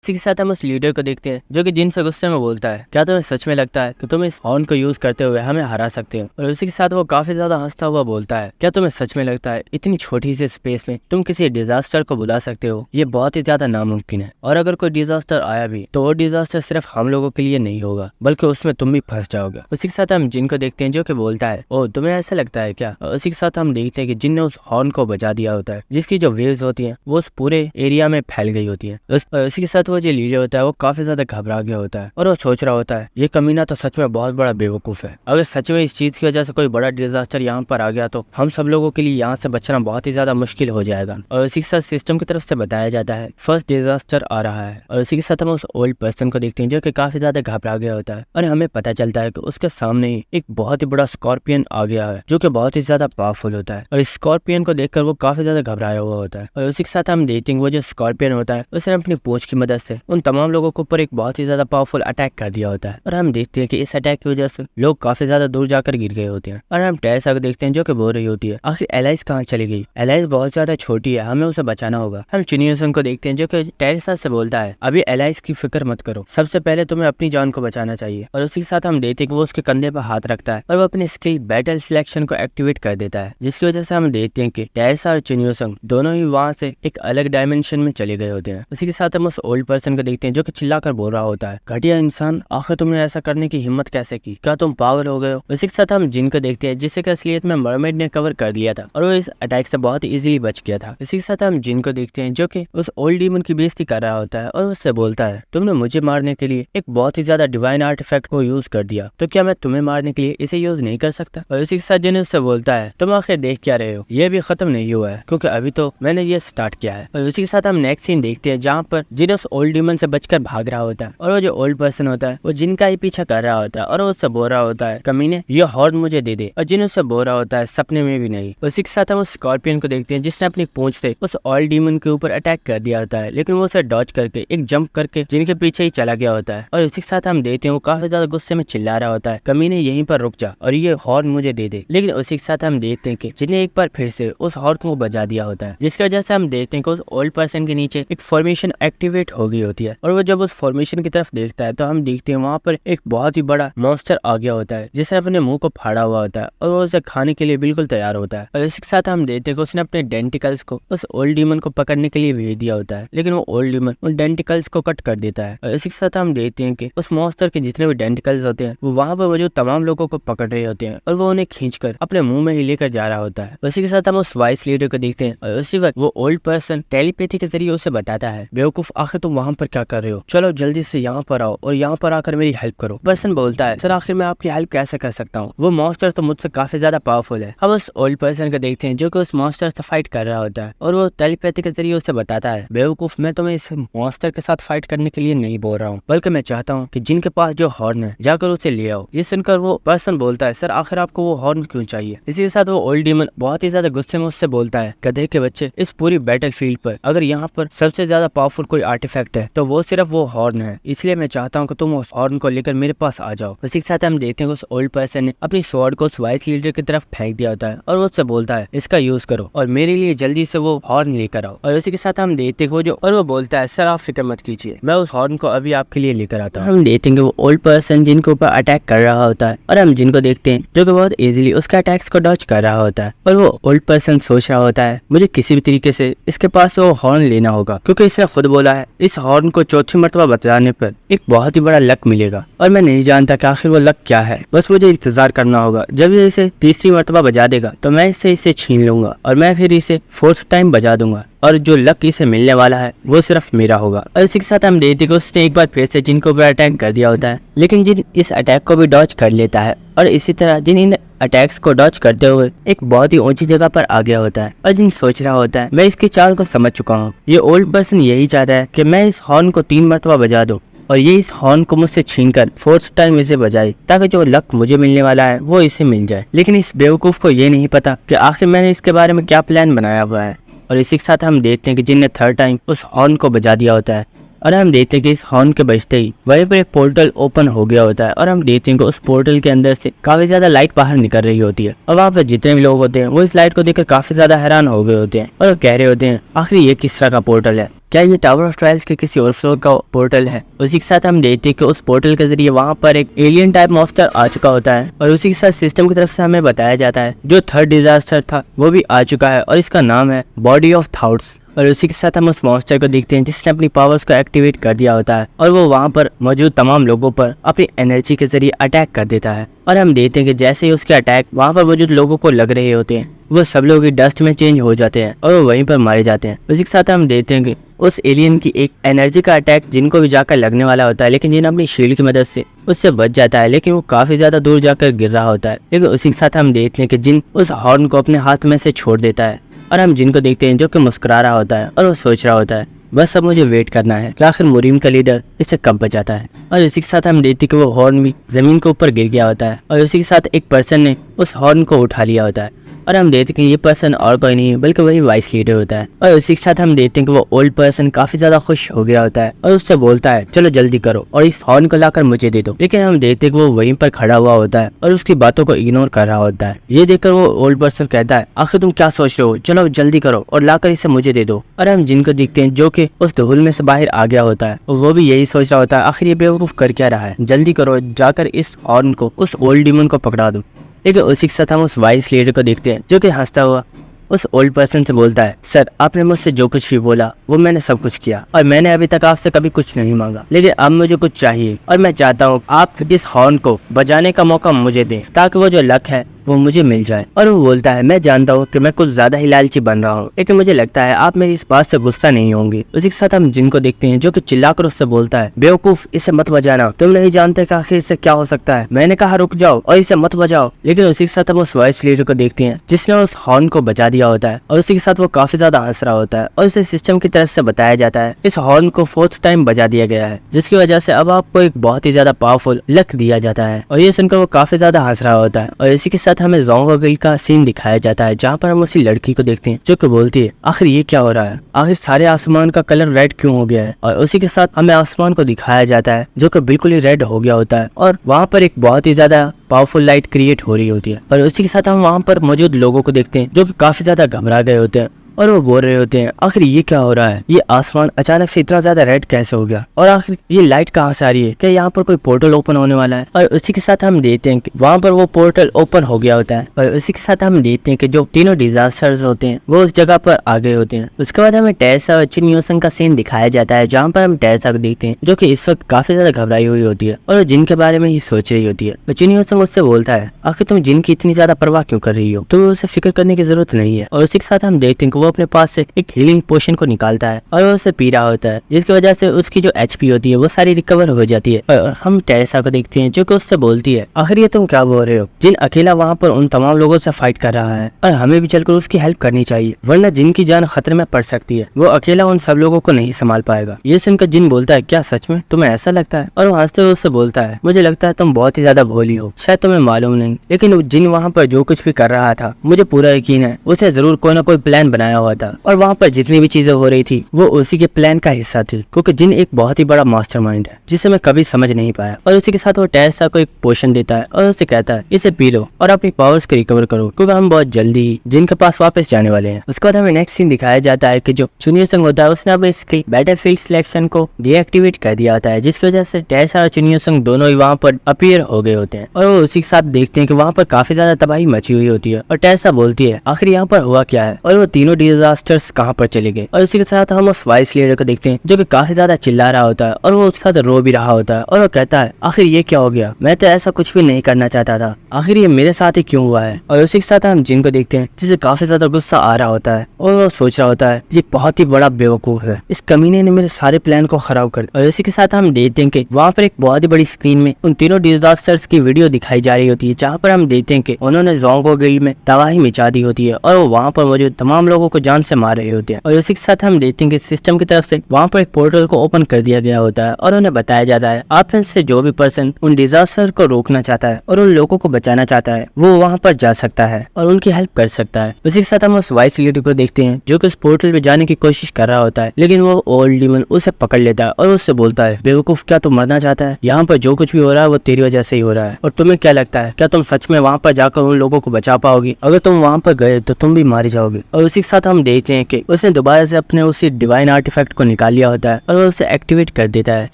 इसी के साथ हम उस लीडर को देखते हैं जो कि जिन से गुस्से में बोलता है क्या तुम्हें सच में लगता है कि तुम इस हॉर्न को यूज करते हुए हमें हरा सकते हो। और उसी के साथ वो काफी ज्यादा हंसता हुआ बोलता है क्या तुम्हें सच में लगता है इतनी छोटी सी स्पेस में तुम किसी डिजास्टर को बुला सकते हो, ये बहुत ही ज्यादा नामुमकिन है, और अगर कोई डिजास्टर आया भी तो वो डिजास्टर सिर्फ हम लोगों के लिए नहीं होगा बल्कि उसमें तुम भी फंस जाओगे। उसी के साथ हम जिन को देखते हैं जो कि बोलता है ओ तुम्हें ऐसा लगता है क्या। और उसी के साथ हम देखते हैं कि जिन ने उस हॉर्न को बजा दिया होता है जिसकी जो वेव्स होती है वो उस पूरे एरिया में फैल गई होती है। उसी के साथ वो जो लीडर होता है वो काफी ज्यादा घबरा गया होता है और वो सोच रहा होता है ये कमीना तो सच में बहुत बड़ा बेवकूफ है, अगर सच में इस चीज की वजह से कोई बड़ा डिजास्टर यहाँ पर आ गया तो हम सब लोगों के लिए यहाँ से बचना बहुत ही ज्यादा मुश्किल हो जाएगा। और उसी के साथ सिस्टम की तरफ से बताया जाता है फर्स्ट डिजास्टर आ रहा है। और उसी के साथ हम उस ओल्ड पर्सन को देखते हैं जो कि काफी ज्यादा घबरा गया होता है और हमें पता चलता है कि उसके सामने ही एक बहुत ही बड़ा स्कॉर्पियन आ गया है जो कि बहुत ही ज्यादा पावरफुल होता है, और इस स्कॉर्पियन को देखकर वो काफी ज्यादा घबराया हुआ होता है। और उसी के साथ हम देखते हैं वो जो स्कॉर्पियन होता है उसने अपनी पूंछ की मदद से उन तमाम लोगों के ऊपर एक बहुत ही ज्यादा पावरफुल अटैक कर दिया होता है और हम देखते हैं कि इस अटैक की वजह से लोग काफी ज्यादा दूर जाकर गिर गए होते हैं। और हम टेरेसा को देखते हैं जो कि बोल रही होती है आखिर एलाइस कहाँ चली गई, एलाइस बहुत ज्यादा छोटी है, हमें उसे बचाना होगा। हम चिनियोसन को देखते हैं जो कि टेरेसा से बोलता है अभी एलाइस की फिक्र मत करो, सबसे पहले तुम्हें अपनी जान को बचाना चाहिए। और उसी के साथ हम देखते हैं कि वो उसके कंधे पर हाथ रखता है और वो अपनी स्किल बैटल सिलेक्शन को एक्टिवेट कर देता है, जिसकी वजह से हम देखते हैं कि टेरेसा और चिनियोसन दोनों ही वहाँ से एक अलग डायमेंशन में चले गए होते हैं। उसी के साथ हम उस ओल्ड पर्सन को देखते हैं जो कि चिल्लाकर बोल रहा होता है घटिया इंसान, आखिर तुमने ऐसा करने की हिम्मत कैसे की, क्या तुम पागल हो गए हो। उसी के साथ हम जिन को देखते हैं जिसे असलियत में मरमेड ने कवर कर लिया था और वो इस अटैक से बहुत इजीली बच गया था। इसी के साथ हम जिन को देखते हैं जो कि उस ओल्ड डीमन की बेइज्जती कर रहा होता है और उससे बोलता है तुमने मुझे मारने के लिए एक बहुत ही ज्यादा डिवाइन आर्टिफैक्ट को यूज कर दिया, तो क्या मैं तुम्हें मारने के लिए इसे यूज नहीं कर सकता। और इसी के साथ जिन उससे बोलता है तुम आखिर देख क्या रहे हो, ये भी खत्म नहीं हुआ है क्योंकि अभी तो मैंने ये स्टार्ट किया है। और उसी के साथ हम नेक्स्ट सीन देखते हैं जहाँ पर जिन उस ओल्ड डीमन से बचकर भाग रहा होता है और वो जो ओल्ड पर्सन होता है वो जिन का ही पीछा कर रहा होता है और वो उससे बोल रहा होता है कमीने ये हॉर्न मुझे दे दे, और जिन उससे बोल रहा होता है सपने में भी नहीं। उसी के साथ हम उस स्कॉर्पियन को देखते हैं जिसने अपनी पूंछ से उस ओल्ड डीमन के ऊपर अटैक कर दिया होता है, लेकिन वो उसे डॉज करके एक जंप करके जिनके पीछे ही चला गया होता है। और उसी के साथ हम देखते हैं वो काफी ज्यादा गुस्से में चिल्ला रहा होता है कमीने यहीं पर रुक जा और ये हॉर्न मुझे दे दे। लेकिन उसी के साथ हम देखते हैं कि जिन्हें एक बार फिर से उस हॉर्न को बजा दिया होता है, जिसकी वजह से हम देखते हैं कि उस ओल्ड पर्सन के नीचे एक फॉर्मेशन एक्टिवेट हो गई होती है। और वो जब उस फॉर्मेशन की तरफ देखता है तो हम देखते हैं वहाँ पर एक बहुत ही बड़ा मॉन्स्टर आ गया होता है जिसने अपने मुंह को फाड़ा हुआ होता है और वो उसे खाने के लिए बिल्कुल तैयार होता है। और इसी के साथ हम देखते हैं कि उसने अपने डेंटिकल्स को उस ओल्ड डीमन को पकड़ने के लिए भेज दिया होता है, लेकिन वो ओल्ड डीमन उन डेंटिकल्स को कट कर देता है। और इसी के साथ हम देखते हैं कि उस मॉन्स्टर के जितने भी डेंटिकल्स होते हैं वो वहाँ पर मौजूद तमाम लोगों को पकड़ रहे होते हैं और वो उन्हें खींचकर अपने मुंह में ही लेकर जा रहा होता है। उसी के साथ हम उस वाइस लीडर को देखते हैं और उसी वक्त वो ओल्ड पर्सन टेलीपैथी के जरिए उसे बताता है बेवकूफ आखिर तुम वहाँ पर क्या कर रहे हो, चलो जल्दी से यहाँ पर आओ और यहाँ पर आकर मेरी हेल्प करो। पर्सन बोलता है सर आखिर मैं आपकी हेल्प कैसे कर सकता हूँ, वो मॉन्स्टर तो मुझसे काफी ज्यादा पावरफुल है। हम उस ओल्ड पर्सन को देखते हैं जो कि उस मॉन्स्टर से फाइट कर रहा होता है और वो टेलीपैथी के जरिए उसे बताता है बेवकूफ मैं तुम्हें इस मॉन्स्टर के साथ फाइट करने के लिए नहीं बोल रहा हूँ, बल्कि मैं चाहता हूँ कि जिनके पास जो हॉर्न है जाकर उसे ले आओ। ये सुनकर वो पर्सन बोलता है सर आखिर आपको वो हॉर्न क्यों चाहिए। इसी के साथ वो ओल्ड डीमन बहुत ही ज्यादा गुस्से में उससे बोलता है गधे के बच्चे, इस पूरी बैटल फील्ड पर अगर यहाँ पर सबसे ज्यादा पावरफुल कोई आर्टिफैक्ट है तो वो सिर्फ वो हॉर्न है, इसलिए मैं चाहता हूँ कि तुम उस हॉर्न को लेकर मेरे पास आ जाओ। इसी के साथ हम देखते हैं उस ओल्ड पर्सन ने अपनी स्वॉर्ड को उस वाइस लीडर की तरफ फेंक दिया होता है और वो उससे बोलता है इसका यूज करो और मेरे लिए जल्दी से वो हॉर्न लेकर आओ। और उसी के साथ हम देखते हैं वो जो और वो बोलता है सर आप फिक्र मत कीजिए, मैं उस हॉर्न को अभी आपके लिए लेकर आता हूँ। हम देखेंगे वो ओल्ड पर्सन जिनके ऊपर अटैक कर रहा होता है और हम जिनको देखते हैं जो कि बहुत इजीली उसका अटैक्स को डॉज कर रहा होता है। और वो ओल्ड पर्सन सोच रहा होता है मुझे किसी भी तरीके से इसके पास वो हॉर्न लेना होगा क्योंकि इसने खुद बोला है इस हॉर्न को चौथी मर्तबा बजाने पर एक बहुत ही बड़ा लक मिलेगा और मैं नहीं जानता कि आखिर वो लक क्या है, बस मुझे इंतजार करना होगा। जब ये इसे तीसरी मर्तबा बजा देगा तो मैं इसे छीन लूंगा और मैं फिर इसे फोर्थ टाइम बजा दूंगा और जो लक इसे मिलने वाला है वो सिर्फ मेरा होगा। और इसी के साथ हम देखते हैं कि उसने एक बार फिर से जिन के ऊपर अटैक कर दिया होता है, लेकिन जिन इस अटैक को भी डॉज कर लेता है और इसी तरह जिन इन अटैक्स को डॉज करते हुए एक बहुत ही ऊंची जगह पर आ गया होता है। और जिन सोच रहा होता है मैं इसकी चाल को समझ चुका हूँ, ये ओल्ड पर्सन यही चाहता है कि मैं इस हॉर्न को 3 मरतबा बजा दूं और ये इस हॉर्न को मुझसे छीनकर फोर्थ टाइम इसे बजाए ताकि जो लक मुझे मिलने वाला है वो इसे मिल जाए। लेकिन इस बेवकूफ को ये नहीं पता कि आखिर मैंने इसके बारे में क्या प्लान बनाया हुआ है। और इसी के साथ हम देखते हैं कि जिन ने थर्ड टाइम उस हॉर्न को बजा दिया होता है और हम देखते हैं कि इस हॉर्न के बजते ही वहीं पर एक पोर्टल ओपन हो गया होता है और हम देखते हैं कि उस पोर्टल के अंदर से काफी ज्यादा लाइट बाहर निकल रही होती है और वहाँ पर जितने भी लोग होते हैं वो इस लाइट को देखकर काफी ज्यादा हैरान हो गए होते हैं और वो कह रहे होते हैं आखिर ये किस तरह का पोर्टल है, क्या ये टावर ऑफ ट्रायल्स के किसी और फ्लोर का पोर्टल है। उसी के साथ हम देखते हैं कि उस पोर्टल के जरिए वहाँ पर एक एलियन टाइप मॉन्स्टर आ चुका होता है और उसी के साथ सिस्टम की तरफ से हमें बताया जाता है जो थर्ड डिजास्टर था वो भी आ चुका है और इसका नाम है बॉडी ऑफ थॉट्स। और उसी के साथ हम उस मॉन्स्टर को देखते हैं जिसने अपनी पावर्स को एक्टिवेट कर दिया होता है और वो वहाँ पर मौजूद तमाम लोगों पर अपनी एनर्जी के जरिए अटैक कर देता है। और हम देखते हैं कि जैसे ही उसके अटैक वहाँ पर मौजूद लोगों को लग रहे होते हैं वो सब लोग डस्ट में चेंज हो जाते हैं और वो वहीं पर मारे जाते हैं। उसी के साथ हम देखते हैं कि उस एलियन की एक एनर्जी का अटैक जिनको भी जाकर लगने वाला होता है, लेकिन जिन अपनी शील्ड की मदद से उससे बच जाता है, लेकिन वो काफी ज्यादा दूर जाकर गिर रहा होता है। लेकिन उसी के साथ हम देखते हैं कि जिन उस हॉर्न को अपने हाथ में से छोड़ देता है और हम जिनको देखते हैं जो कि मुस्कुरा रहा होता है और वो सोच रहा होता है बस अब मुझे वेट करना है कि आखिर मुरीम का लीडर इसे कब बचाता है। और इसी के साथ हम देखते हैं कि वो हॉर्न भी जमीन के ऊपर गिर गया होता है और इसी के साथ एक पर्सन ने उस हॉर्न को उठा लिया होता है और हम देखते हैं कि ये पर्सन और कोई नहीं है बल्कि वही वाइस लीडर होता है। और उसी के साथ हम देखते हैं कि वो ओल्ड पर्सन काफी ज्यादा खुश हो गया होता है और उससे बोलता है चलो जल्दी करो और इस हॉर्न को लाकर मुझे दे दो। लेकिन हम देखते हैं कि वो वहीं पर खड़ा हुआ होता है और उसकी बातों को इग्नोर कर रहा होता है। ये देखकर वो ओल्ड पर्सन कहता है आखिर तुम क्या सोच रहे हो, चलो जल्दी करो और लाकर इसे मुझे दे दो। और हम जिनको देखते हैं जो कि उस धूल में से बाहर आ गया होता है और वो भी यही सोच रहा होता है आखिर ये बेवकूफ कर क्या रहा है, जल्दी करो जाकर इस हॉर्न को उस ओल्ड डीमन को पकड़ा दो। लेकिन उसी के साथ हम उस वाइस लीडर को देखते हैं जो कि हंसता हुआ उस ओल्ड पर्सन से बोलता है सर आपने मुझसे जो कुछ भी बोला वो मैंने सब कुछ किया और मैंने अभी तक आपसे कभी कुछ नहीं मांगा, लेकिन अब मुझे कुछ चाहिए और मैं चाहता हूँ आप इस हॉर्न को बजाने का मौका मुझे दें ताकि वो जो लक है वो मुझे मिल जाए। और वो बोलता है मैं जानता हूँ कि मैं कुछ ज्यादा ही लालची बन रहा हूँ, लेकिन मुझे लगता है आप मेरी इस बात से गुस्सा नहीं होंगे। उसी के साथ हम जिनको देखते हैं जो कि चिल्लाकर उससे बोलता है बेवकूफ इसे मत बजाना, तुम नहीं जानते कि आखिर इससे क्या हो सकता है, मैंने कहा रुक जाओ और इसे मत बजाओ। लेकिन उसी के साथ हम उस वाइस लीडर को देखते हैं जिसने उस हॉर्न को बजा दिया होता है और उसी के साथ वो काफी ज्यादा हंस रहा होता है और इसे सिस्टम की तरफ से बताया जाता है इस हॉर्न को 4th टाइम बजा दिया गया है जिसकी वजह से अब आपको एक बहुत ही ज्यादा पावरफुल लक दिया जाता है। और ये सुनकर वो काफी ज्यादा हंस रहा होता है। और इसी के साथ हमें जोंग का सीन दिखाया जाता है जहाँ पर हम उसी लड़की को देखते हैं जो कि बोलती है आखिर ये क्या हो रहा है, आखिर सारे आसमान का कलर रेड क्यों हो गया है। और उसी के साथ हमें आसमान को दिखाया जाता है जो कि बिल्कुल ही रेड हो गया होता है और वहाँ पर एक बहुत ही ज्यादा पावरफुल लाइट क्रिएट हो रही होती है। और उसी के साथ हम वहाँ पर मौजूद लोगों को देखते हैं जो कि काफी ज्यादा घबरा गए होते हैं और वो बोल रहे होते हैं आखिर ये क्या हो रहा है, ये आसमान अचानक से इतना ज्यादा रेड कैसे हो गया और आखिर ये लाइट कहाँ से आ रही है, क्या यहाँ पर कोई पोर्टल ओपन होने वाला है। और उसी के साथ हम देखते हैं कि वहाँ पर वो पोर्टल ओपन हो गया होता है। और उसी के साथ हम देखते हैं कि जो तीनों डिजास्टर्स होते हैं वो उस जगह पर आ गए होते हैं। उसके बाद हमें टेरेसा और चिन योसन का सीन दिखाया जाता है जहाँ पर हम टेरेसा को देखते हैं जो कि इस वक्त काफी ज्यादा घबराई हुई होती है और जिन के बारे में ही सोच रही होती है। चिन योसन उससे बोलता है आखिर तुम जिन की इतनी ज्यादा परवाह क्यों कर रही हो, तुम्हें उससे फिक्र करने की जरूरत नहीं है। और उसी के साथ हम देखते हैं कि वो अपने पास से हीलिंग पोशन को निकालता है और वो उसे पी रहा होता है जिसकी वजह से उसकी जो एचपी होती है वो सारी रिकवर हो जाती है। और हम टेरेसा को देखते हैं जो कि उससे बोलती है आखिर ये तुम क्या बोल रहे हो, जिन अकेला वहाँ पर उन तमाम लोगों से फाइट कर रहा है और हमें भी चलकर उसकी हेल्प करनी चाहिए वरना जिन की जान खतरे में पड़ सकती है, वो अकेला उन सब लोगों को नहीं संभाल पाएगा। ये सुनकर जिन बोलता है क्या सच में तुम्हें ऐसा लगता है। और वो हंसते हुए उससे बोलता है मुझे लगता है तुम बहुत ही ज्यादा भोली हो, शायद तुम्हें मालूम नहीं, लेकिन जिन वहाँ पर जो कुछ भी कर रहा था मुझे पूरा यकीन है उसे जरूर कोई ना कोई प्लान बनाया हुआ था और वहाँ पर जितनी भी चीजें हो रही थी वो उसी के प्लान का हिस्सा थी, क्योंकि जिन एक बहुत ही बड़ा मास्टरमाइंड है जिसे मैं कभी समझ नहीं पाया। और उसी के साथ वो टेरेसा को एक पोशन देता है और उसे कहता है इसे पी लो और अपनी पावर्स को रिकवर करो क्योंकि हम बहुत जल्दी ही जिन के पास वापस जाने वाले हैं। उसके बाद हमें नेक्स्ट सीन दिखाया जाता है कि जो चुनियो संग होता है उसने अब इसकी बैटलफील्ड सिलेक्शन को डीएक्टिवेट कर दिया होता है जिसकी वजह से टेरेसा और चुनियो संग दोनों ही वहाँ पर अपीयर हो गए होते हैं। और वो उसी के साथ देखते हैं कि वहाँ पर काफी ज्यादा तबाही मची हुई होती है और टेरेसा बोलती है आखिर यहाँ पर हुआ क्या है और वो तीनों डिजास्टर्स कहाँ पर चले गए। और उसी के साथ हम उस वाइस लीडर को देखते हैं जो कि काफी ज्यादा चिल्ला रहा होता है और वो उसके साथ रो भी रहा होता है और वो कहता है आखिर ये क्या हो गया, मैं तो ऐसा कुछ भी नहीं करना चाहता था, आखिर ये मेरे साथ ही क्यों हुआ है। और उसी के साथ हम जिन को देखते हैं जिसे काफी ज्यादा गुस्सा आ रहा होता है और वो सोच रहा होता है ये बहुत ही बड़ा बेवकूफ है, इस कमीने ने मेरे सारे प्लान को खराब कर दिया। और उसी के साथ हम देखते हैं कि वहाँ पर एक बहुत ही बड़ी स्क्रीन में उन तीनों डिजास्टर्स की वीडियो दिखाई जा रही होती है जहाँ पर हम देखते हैं कि उन्होंने जोंगो गिल्ड में तबाही मचा दी होती है और वो वहाँ पर मौजूद तमाम लोगों को जान से मार रहे होते हैं। और उसी के साथ हम देखते हैं कि सिस्टम की तरफ से वहाँ पर एक पोर्टल को ओपन कर दिया गया होता है और उन्हें बताया जाता है आप से जो भी पर्सन उन डिजास्टर को रोकना चाहता है और उन लोगों को बचाना चाहता है वो वहाँ पर जा सकता है और उनकी हेल्प कर सकता है। उसी के साथ हम उस वाइस लीडर को देखते हैं जो कि उस पोर्टल में जाने की कोशिश कर रहा होता है, लेकिन वो ओल्ड डीमन उसे पकड़ लेता है और उससे बोलता है बेवकूफ क्या तुम मरना चाहता है, यहाँ पर जो कुछ भी हो रहा है वो तेरी वजह से ही हो रहा है और तुम्हें क्या लगता है क्या तुम सच में वहाँ पर जाकर उन लोगों को बचा पाओगी, अगर तुम वहाँ पर गए तो तुम भी मारे जाओगे। और उसी के साथ हम देखते हैं कि उसने दोबारा से अपने उसी डिवाइन आर्टिफैक्ट को निकाल लिया होता है और वो उसे एक्टिवेट कर देता है